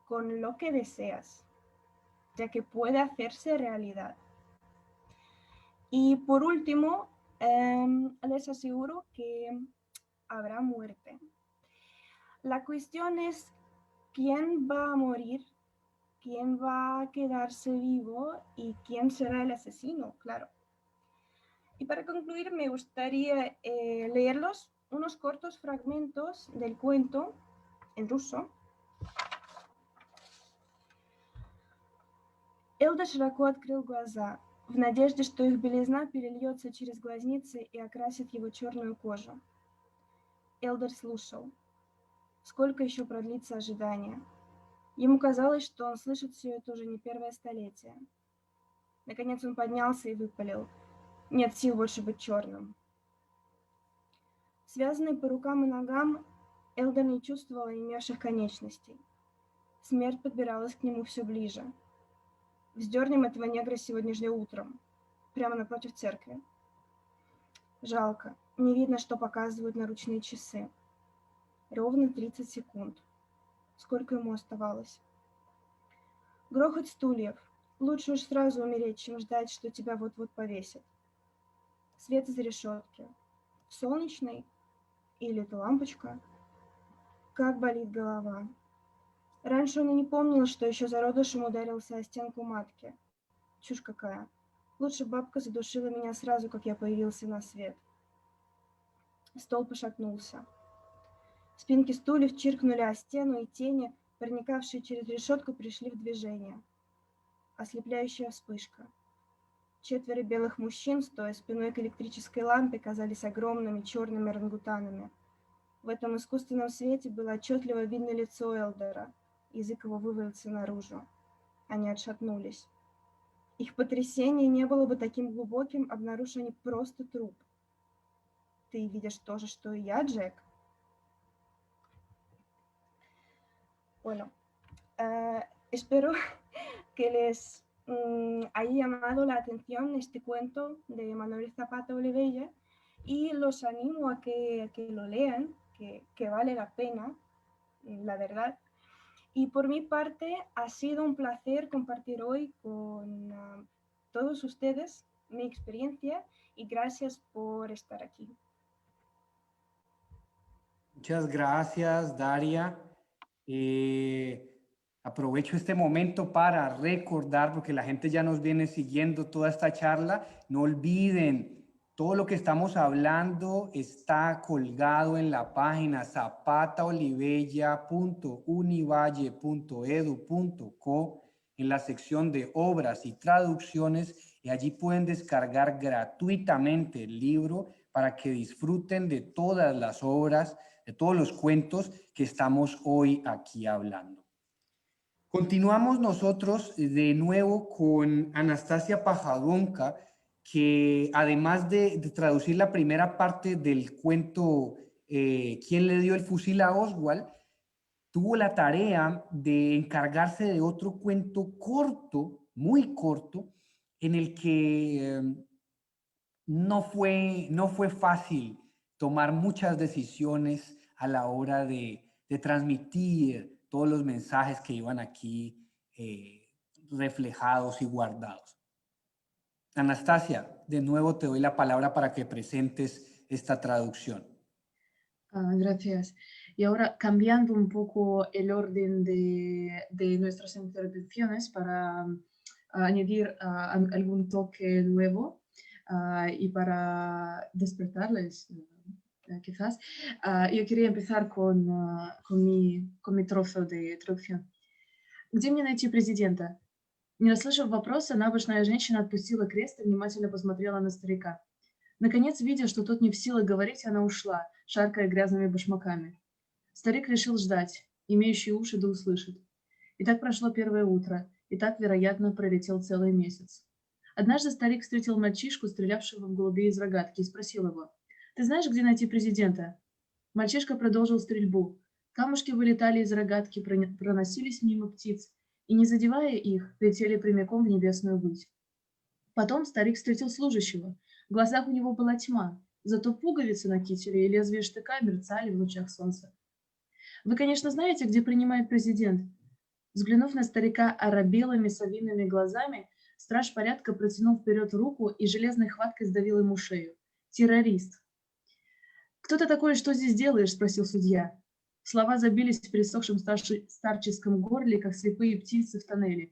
con lo que deseas, ya que puede hacerse realidad. Y por último, les aseguro que habrá muerte. La cuestión es quién va a morir, quién va a quedarse vivo y quién será el asesino, claro. Y para concluir, me gustaría leerlos unos cortos fragmentos del cuento en ruso. Элдер широко открыл глаза, в надежде, что их белизна перельется через глазницы и окрасит его черную кожу. Элдер слушал. Сколько еще продлится ожидание? Ему казалось, что он слышит все это уже не первое столетие. Наконец он поднялся и выпалил. Нет сил больше быть черным. Связанный по рукам и ногам, Элдер не чувствовал онемевших конечностей. Смерть подбиралась к нему все ближе. Вздернем этого негра сегодня же утром, прямо напротив церкви. Жалко, не видно, что показывают наручные часы. Ровно 30 секунд. Сколько ему оставалось? Грохот стульев. Лучше уж сразу умереть, чем ждать, что тебя вот-вот повесят. Свет из решетки. Солнечный или это лампочка? как болит голова. Раньше он и не помнил, что еще зародышем ударился о стенку матки. Чушь какая. Лучше бабка задушила меня сразу, как я появился на свет. Стол пошатнулся. Спинки стульев чиркнули о стену, и тени, проникавшие через решетку, пришли в движение. Ослепляющая вспышка. 4 белых мужчин, стоя спиной к электрической лампе, казались огромными черными орангутанами. В этом искусственном свете было отчетливо видно лицо Элдера. Язык его вывалился наружу. Они отшатнулись. Их потрясение не было бы таким глубоким, обнаружив они просто труп. Ты видишь то же, что и я, Джек? Bueno, espero que les haya llamado la atención este cuento de Manuel Zapata Olivella y los animo a que lo lean, que vale la pena, la verdad. Y por mi parte ha sido un placer compartir hoy con todos ustedes mi experiencia y gracias por estar aquí. Muchas gracias, Daria. Aprovecho este momento para recordar, porque la gente ya nos viene siguiendo toda esta charla, no olviden, todo lo que estamos hablando está colgado en la página zapataolivella.univalle.edu.co en la sección de obras y traducciones, y allí pueden descargar gratuitamente el libro para que disfruten de todas las obras, de todos los cuentos que estamos hoy aquí hablando. Continuamos nosotros de nuevo con Anastasia Pajadonka, que además de traducir la primera parte del cuento ¿Quién le dio el fusil a Oswald?, tuvo la tarea de encargarse de otro cuento corto, muy corto, en el que no fue fácil tomar muchas decisiones a la hora de transmitir todos los mensajes que iban aquí reflejados y guardados. Anastasia, de nuevo te doy la palabra para que presentes esta traducción. Gracias. Y ahora, cambiando un poco el orden de nuestras intervenciones para añadir algún toque nuevo y para despertarles, quizás, yo quería empezar con mi trozo de traducción. Где мне найти президента? Не расслышав вопроса, набожная женщина отпустила крест и внимательно посмотрела на старика. Наконец, видя, что тот не в силах говорить, она ушла, шаркая грязными башмаками. Старик решил ждать, имеющий уши да услышит. И так прошло первое утро, и так, вероятно, пролетел целый месяц. Однажды старик встретил мальчишку, стрелявшего в голубей из рогатки, и спросил его: «Ты знаешь, где найти президента?» Мальчишка продолжил стрельбу. Камушки вылетали из рогатки, проносились мимо птиц, и, не задевая их, летели прямиком в небесную высь. Потом старик встретил служащего. В глазах у него была тьма, зато пуговицы на кителе и лезвие штыка мерцали в лучах солнца. «Вы, конечно, знаете, где принимает президент?» Взглянув на старика оробелыми совиными глазами, страж порядка протянул вперед руку и железной хваткой сдавил ему шею. «Террорист!» «Кто ты такой и что здесь делаешь?» – спросил судья. Слова забились в пересохшем старческом горле, как слепые птицы в тоннеле.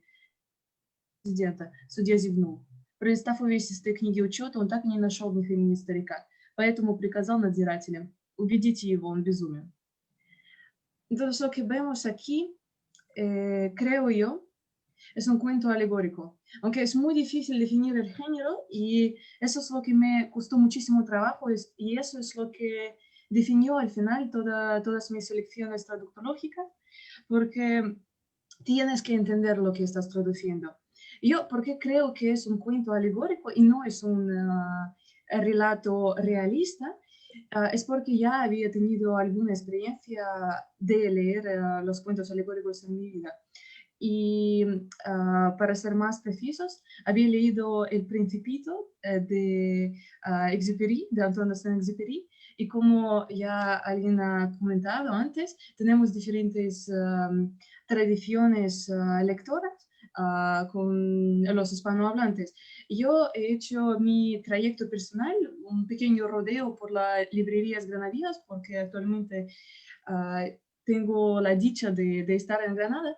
Президента. Судья зевнул. Пролистав увесистые книги учета, он так и не нашел в них имени старика, поэтому приказал надзирателям: «Убедите его, он безумен». Entonces, lo que vemos aquí, creo yo, es un cuento alegórico, aunque es muy difícil definir el género, y eso es lo que me costó muchísimo trabajo, y eso es lo que definió al final todas mis selecciones traductológicas, porque tienes que entender lo que estás traduciendo. Yo, porque creo que es un cuento alegórico y no es un relato realista, es porque ya había tenido alguna experiencia de leer los cuentos alegóricos en mi vida. Y para ser más precisos, había leído El Principito de Exupéry, de Antoine de Saint-Exupéry, y como ya alguien ha comentado antes, tenemos diferentes tradiciones lectoras con los hispanohablantes. Yo he hecho mi trayecto personal, un pequeño rodeo por las librerías granadinas, porque actualmente tengo la dicha de estar en Granada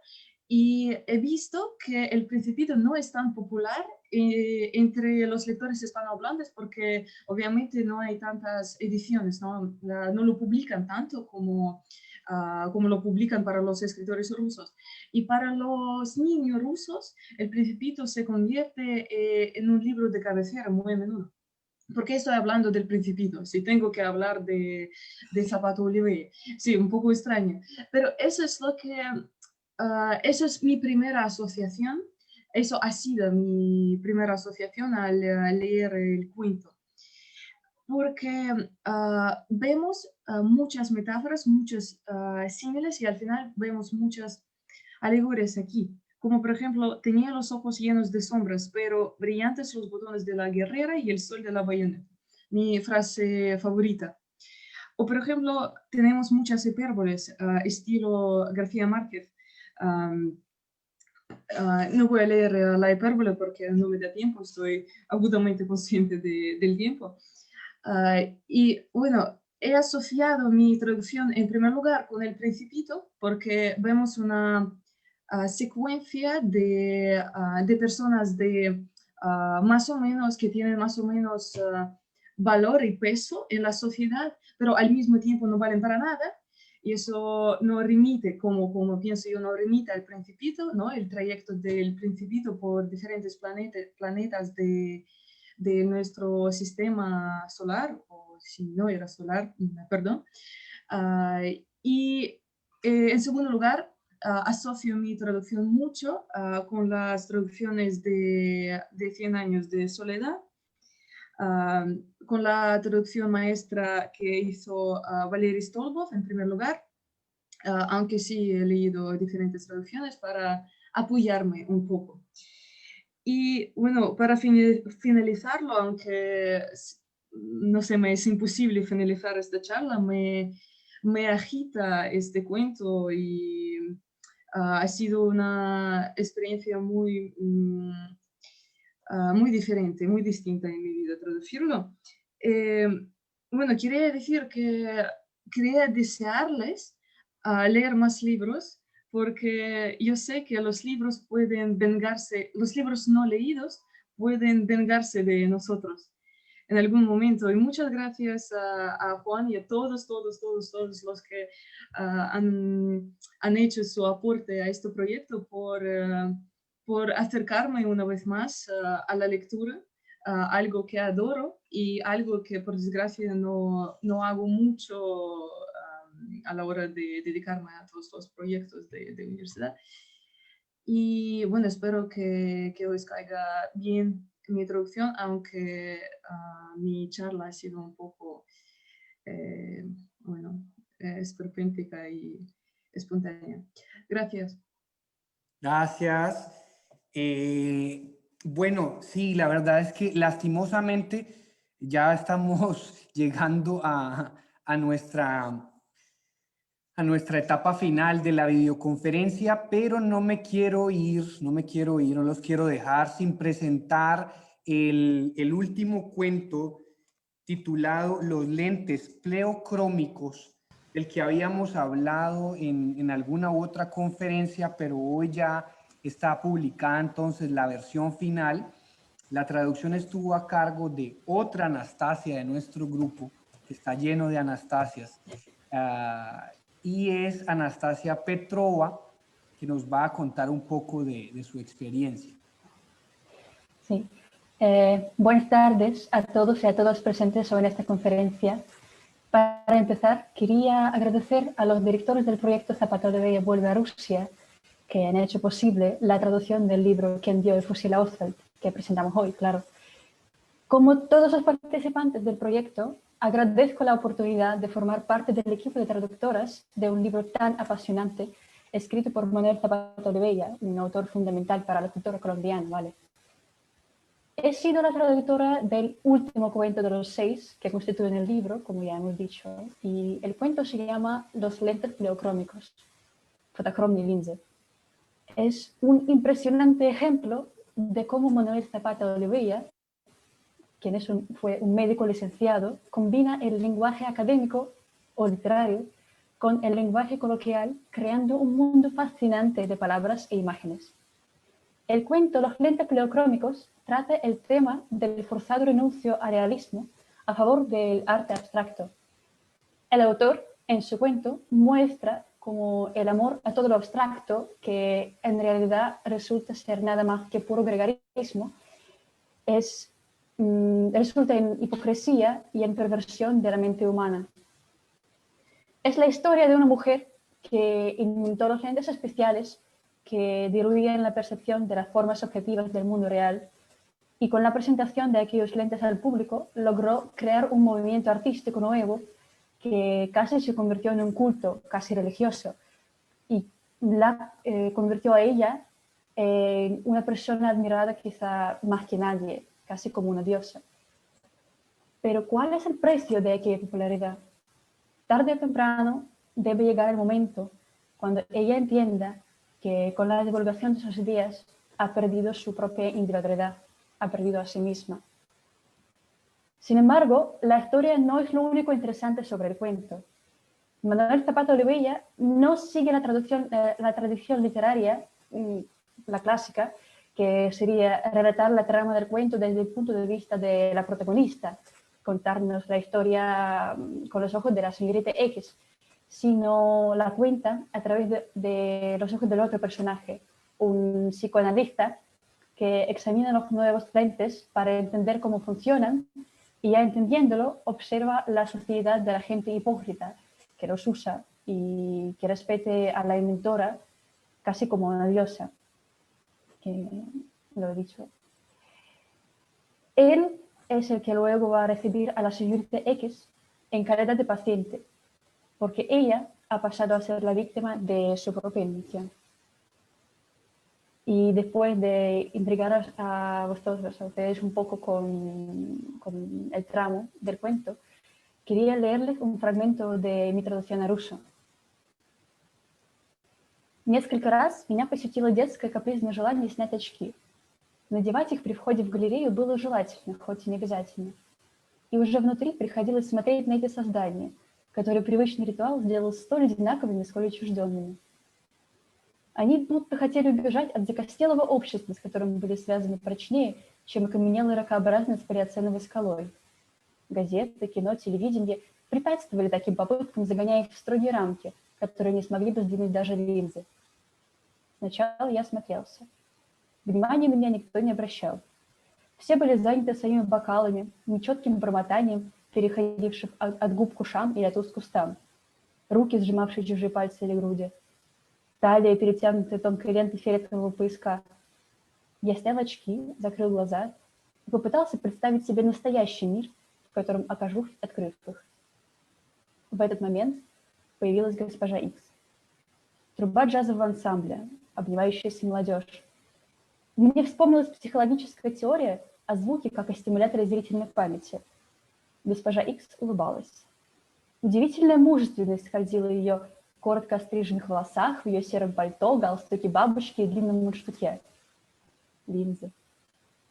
y he visto que El Principito no es tan popular entre los lectores hispanohablantes porque obviamente no hay tantas ediciones, no, no lo publican tanto como, como lo publican para los escritores rusos. Y para los niños rusos, El Principito se convierte en un libro de cabecera muy a menudo. ¿Por qué estoy hablando del Principito? Si tengo que hablar de Zapato Oliveira. Sí, un poco extraño. Pero eso es lo que, eso es mi primera asociación. Eso ha sido mi primera asociación al leer el cuento. Porque vemos muchas metáforas, muchos símiles y al final vemos muchas alegorías aquí. Como por ejemplo, tenía los ojos llenos de sombras, pero brillantes los botones de la guerrera y el sol de la bayoneta. Mi frase favorita. O por ejemplo, tenemos muchas hipérboles, estilo García Márquez. No voy a leer la hipérbole porque no me da tiempo, estoy agudamente consciente del tiempo. Y bueno, he asociado mi traducción en primer lugar con El Principito porque vemos una secuencia de personas más o menos que tienen más o menos valor y peso en la sociedad, pero al mismo tiempo no valen para nada. Y eso no remite, como pienso yo, no remite al Principito, ¿no? El trayecto del Principito por diferentes planetas de nuestro sistema solar, o si no era solar, perdón. Y en segundo lugar, asocio mi traducción mucho con las traducciones de 100 años de soledad, con la traducción maestra que hizo Valery Stolbov en primer lugar, aunque sí he leído diferentes traducciones para apoyarme un poco. Y bueno, para finalizarlo, aunque no sé, me es imposible finalizar esta charla, me agita este cuento y ha sido una experiencia muy, muy diferente, muy distinta en mi vida traducirlo. Bueno, quería decir que quería desearles leer más libros porque yo sé que los libros pueden vengarse, los libros no leídos pueden vengarse de nosotros en algún momento. Y muchas gracias a Juan y a todos los que han hecho su aporte a este proyecto por acercarme una vez más a la lectura, algo que adoro y algo que por desgracia no hago mucho a la hora de dedicarme a todos los proyectos de universidad. Y bueno, espero que os caiga bien mi introducción, aunque mi charla ha sido un poco, bueno, esperpéntica y espontánea. Gracias. Gracias. Bueno, sí, la verdad es que lastimosamente ya estamos llegando a nuestra etapa final de la videoconferencia, pero no los quiero dejar sin presentar el último cuento titulado Los lentes pleocrómicos, del que habíamos hablado en alguna u otra conferencia, pero hoy ya está publicada entonces la versión final. La traducción estuvo a cargo de otra Anastasia de nuestro grupo, que está lleno de Anastasias, y es Anastasia Petrova, que nos va a contar un poco de su experiencia. Sí. Buenas tardes a todos y a todas presentes hoy en esta conferencia. Para empezar, quería agradecer a los directores del proyecto Zapato Oliveira vuelve a Rusia, que han hecho posible la traducción del libro Quien dio el fusil a Oswald, que presentamos hoy, claro. Como todos los participantes del proyecto, agradezco la oportunidad de formar parte del equipo de traductoras de un libro tan apasionante, escrito por Manuel Zapato Oliveira, un autor fundamental para la cultura colombiana, ¿vale? He sido la traductora del último cuento de los 6 que constituyen el libro, como ya hemos dicho, y el cuento se llama Los lentes pleocrómicos, Fotochromie Linse. Es un impresionante ejemplo de cómo Manuel Zapata Oliveira, quien fue un médico licenciado, combina el lenguaje académico o literario con el lenguaje coloquial, creando un mundo fascinante de palabras e imágenes. El cuento Los lentes pleocrómicos trata el tema del forzado renuncio al realismo a favor del arte abstracto. El autor, en su cuento, muestra como el amor a todo lo abstracto, que en realidad resulta ser nada más que puro gregarismo, resulta en hipocresía y en perversión de la mente humana. Es la historia de una mujer que inventó los lentes especiales que diluían la percepción de las formas objetivas del mundo real, y con la presentación de aquellos lentes al público logró crear un movimiento artístico nuevo que casi se convirtió en un culto, casi religioso, y la convirtió a ella en una persona admirada quizá más que nadie, casi como una diosa. Pero ¿cuál es el precio de aquella popularidad? Tarde o temprano debe llegar el momento cuando ella entienda que con la divulgación de sus ideas ha perdido su propia individualidad, ha perdido a sí misma. Sin embargo, la historia no es lo único interesante sobre el cuento. Manuel Zapata Olivella no sigue la tradición literaria, la clásica, que sería relatar la trama del cuento desde el punto de vista de la protagonista, contarnos la historia con los ojos de la señorita X, sino la cuenta a través de los ojos del otro personaje, un psicoanalista que examina los nuevos lentes para entender cómo funcionan, y ya entendiéndolo, observa la sociedad de la gente hipócrita que los usa y que respete a la inventora casi como una diosa, que lo he dicho. Él es el que luego va a recibir a la señorita X en calidad de paciente, porque ella ha pasado a ser la víctima de su propia invención. Y después de intrigaros a vosotros, a ustedes un poco con el tramo del cuento, quería leerles un fragmento de mi traducción a ruso. Несколько раз меня посетило детское капризное желание снять очки. Надевать их при входе в галерею было желательно, хоть и не обязательно. И уже внутри приходилось смотреть на эти создания, которые привычный ритуал сделал столь одинаковыми, сколь отчужденными. Они будто хотели убежать от закостелого общества, с которым были связаны прочнее, чем окаменелой ракообразной с полиоценовой скалой. Газеты, кино, телевидение препятствовали таким попыткам, загоняя их в строгие рамки, которые не смогли бы сдвинуть даже линзы. Сначала я смотрелся. Внимания на меня никто не обращал. Все были заняты своими бокалами, нечетким бормотанием, переходившим от губ к ушам или от уст к устам. Руки, сжимавшие чужие пальцы или груди. Талия, перетянутая тонкой лентой фиолетового пояска. Я снял очки, закрыл глаза и попытался представить себе настоящий мир, в котором окажусь, открыв их. В этот момент появилась госпожа Икс. Труба джазового ансамбля, обнимающаяся молодежь. Мне вспомнилась психологическая теория о звуке как о стимуляторе зрительной памяти. Госпожа Икс улыбалась. Удивительная мужественность скользила в ее коротко остриженных волосах, в ее сером пальто, галстуке бабочки и длинном мундштуке. Линзы.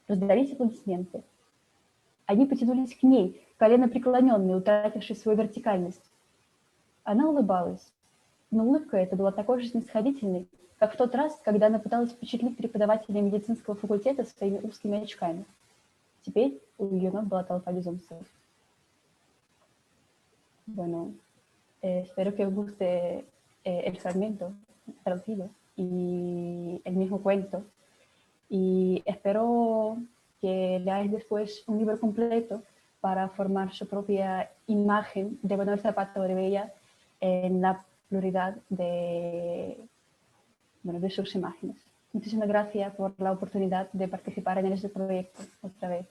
Раздались аплодисменты. Они потянулись к ней, колено преклоненные, утратившие свою вертикальность. Она улыбалась, но улыбка эта была такой же снисходительной, как в тот раз, когда она пыталась впечатлить преподавателя медицинского факультета своими узкими очками. Теперь у ее ног была толпа безумцев. Bueno, espero que os guste el fragmento traducido y el mismo cuento. Y espero que leáis después un libro completo para formar su propia imagen de Manuel Zapata Olivella en la pluralidad de sus imágenes. Muchísimas gracias por la oportunidad de participar en este proyecto otra vez.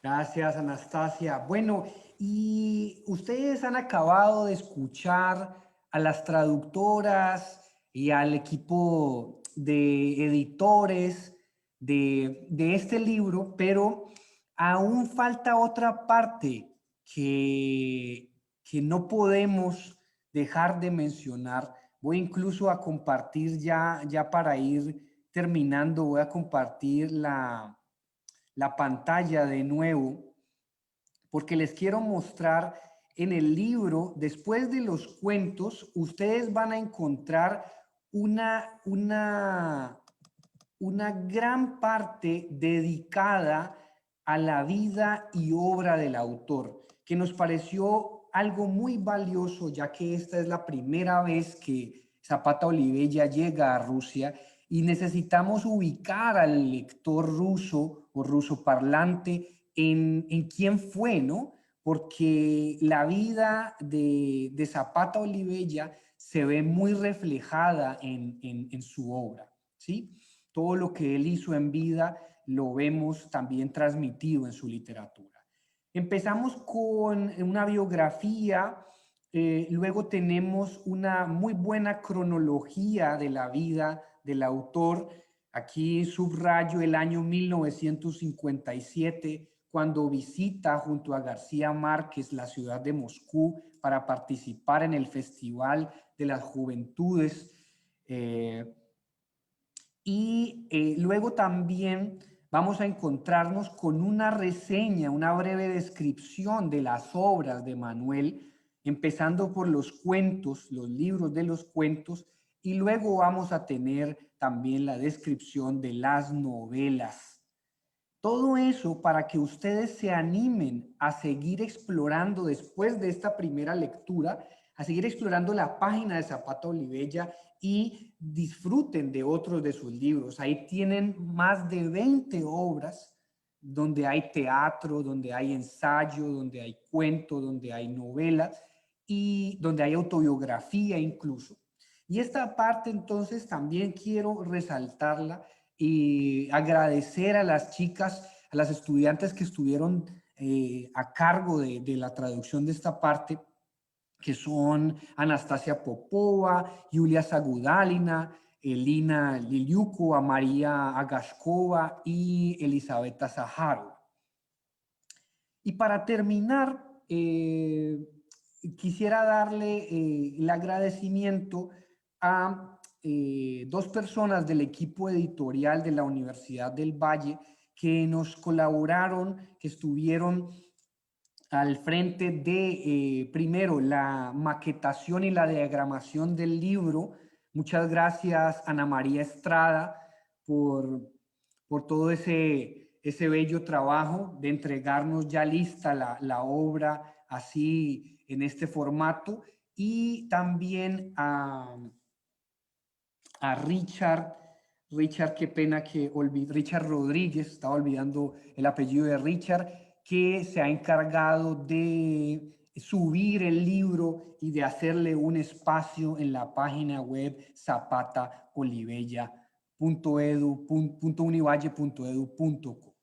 Gracias, Anastasia. Bueno, y ustedes han acabado de escuchar a las traductoras y al equipo de editores de este libro, pero aún falta otra parte que no podemos dejar de mencionar. Voy incluso a compartir ya para ir terminando, voy a compartir la pantalla de nuevo, porque les quiero mostrar en el libro, después de los cuentos, ustedes van a encontrar una gran parte dedicada a la vida y obra del autor, que nos pareció algo muy valioso, ya que esta es la primera vez que Zapata Olivella llega a Rusia y necesitamos ubicar al lector ruso o ruso parlante en quién fue, ¿no? Porque la vida de Zapata Olivella se ve muy reflejada en su obra, ¿sí? Todo lo que él hizo en vida lo vemos también transmitido en su literatura. Empezamos con una biografía, luego tenemos una muy buena cronología de la vida del autor. Aquí subrayo el año 1957, cuando visita junto a García Márquez la ciudad de Moscú para participar en el Festival de las Juventudes. Luego también vamos a encontrarnos con una reseña, una breve descripción de las obras de Manuel, empezando por los cuentos, los libros de los cuentos, y luego vamos a tener también la descripción de las novelas. Todo eso para que ustedes se animen a seguir explorando después de esta primera lectura, a seguir explorando la página de Zapata Olivella y disfruten de otros de sus libros. Ahí tienen más de 20 obras donde hay teatro, donde hay ensayo, donde hay cuento, donde hay novelas y donde hay autobiografía incluso. Y esta parte entonces también quiero resaltarla y agradecer a las chicas, a las estudiantes que estuvieron a cargo de la traducción de esta parte, que son Anastasia Popova, Yulia Sagudalina, Elina Liliukova, María Agashkova y Elisabetta Zaharova. Y para terminar, quisiera darle el agradecimiento a dos personas del equipo editorial de la Universidad del Valle que nos colaboraron, que estuvieron al frente de, primero, la maquetación y la diagramación del libro. Muchas gracias, Ana María Estrada, por todo ese bello trabajo de entregarnos ya lista la obra así en este formato. Y también a Richard, qué pena que olvidé, Richard Rodríguez, estaba olvidando el apellido de Richard, que se ha encargado de subir el libro y de hacerle un espacio en la página web zapataolivella.univalle.edu.co.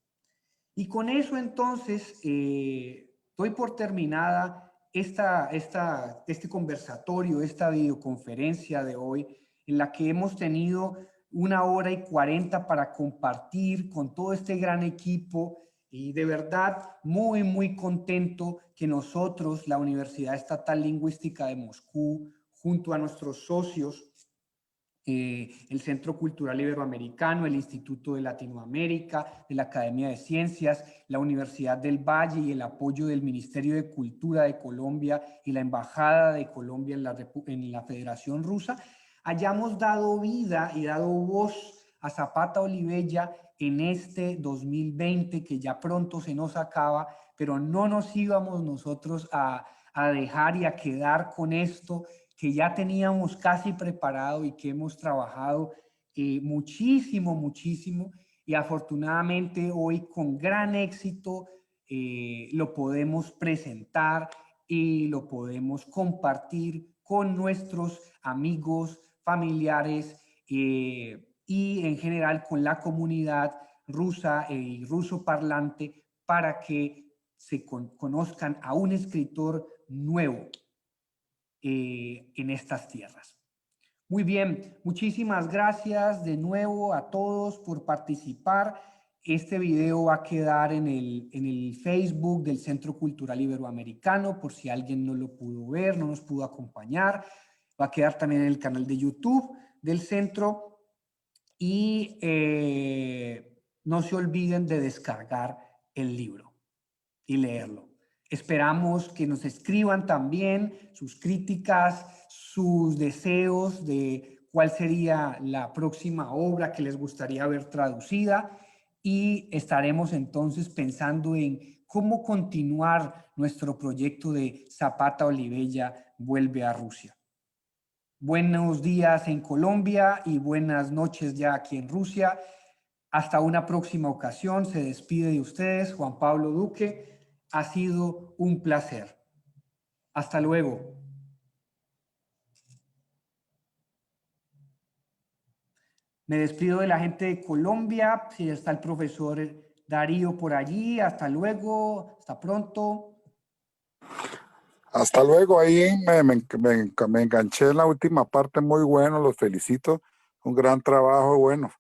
Y con eso entonces doy por terminada este conversatorio, esta videoconferencia de hoy, en la que hemos tenido 1 hora y 40 para compartir con todo este gran equipo, y de verdad muy, muy contento que nosotros, la Universidad Estatal Lingüística de Moscú, junto a nuestros socios, el Centro Cultural Iberoamericano, el Instituto de Latinoamérica, de la Academia de Ciencias, la Universidad del Valle y el apoyo del Ministerio de Cultura de Colombia y la Embajada de Colombia en la Federación Rusa, hayamos dado vida y dado voz a Zapata Olivella en este 2020 que ya pronto se nos acaba, pero no nos íbamos nosotros a dejar y a quedar con esto que ya teníamos casi preparado y que hemos trabajado muchísimo, muchísimo, y afortunadamente hoy con gran éxito lo podemos presentar y lo podemos compartir con nuestros amigos, familiares y en general con la comunidad rusa y ruso parlante para que se conozcan a un escritor nuevo en estas tierras. Muy bien, muchísimas gracias de nuevo a todos por participar. Este video va a quedar en el Facebook del Centro Cultural Iberoamericano, por si alguien no lo pudo ver, no nos pudo acompañar. Va a quedar también en el canal de YouTube del centro. Y no se olviden de descargar el libro y leerlo. Esperamos que nos escriban también sus críticas, sus deseos de cuál sería la próxima obra que les gustaría ver traducida, y estaremos entonces pensando en cómo continuar nuestro proyecto de Zapata Olivella vuelve a Rusia. Buenos días en Colombia y buenas noches ya aquí en Rusia. Hasta una próxima ocasión. Se despide de ustedes Juan Pablo Duque. Ha sido un placer. Hasta luego. Me despido de la gente de Colombia. Si está el profesor Darío por allí. Hasta luego. Hasta pronto. Hasta luego. Ahí me enganché en la última parte. Muy bueno. Los felicito. Un gran trabajo. Bueno.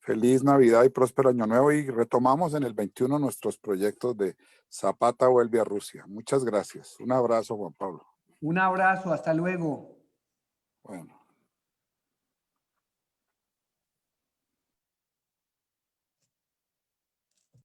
Feliz Navidad y próspero Año Nuevo, y retomamos en el 21 nuestros proyectos de Zapata vuelve a Rusia. Muchas gracias. Un abrazo, Juan Pablo. Un abrazo, hasta luego. Bueno.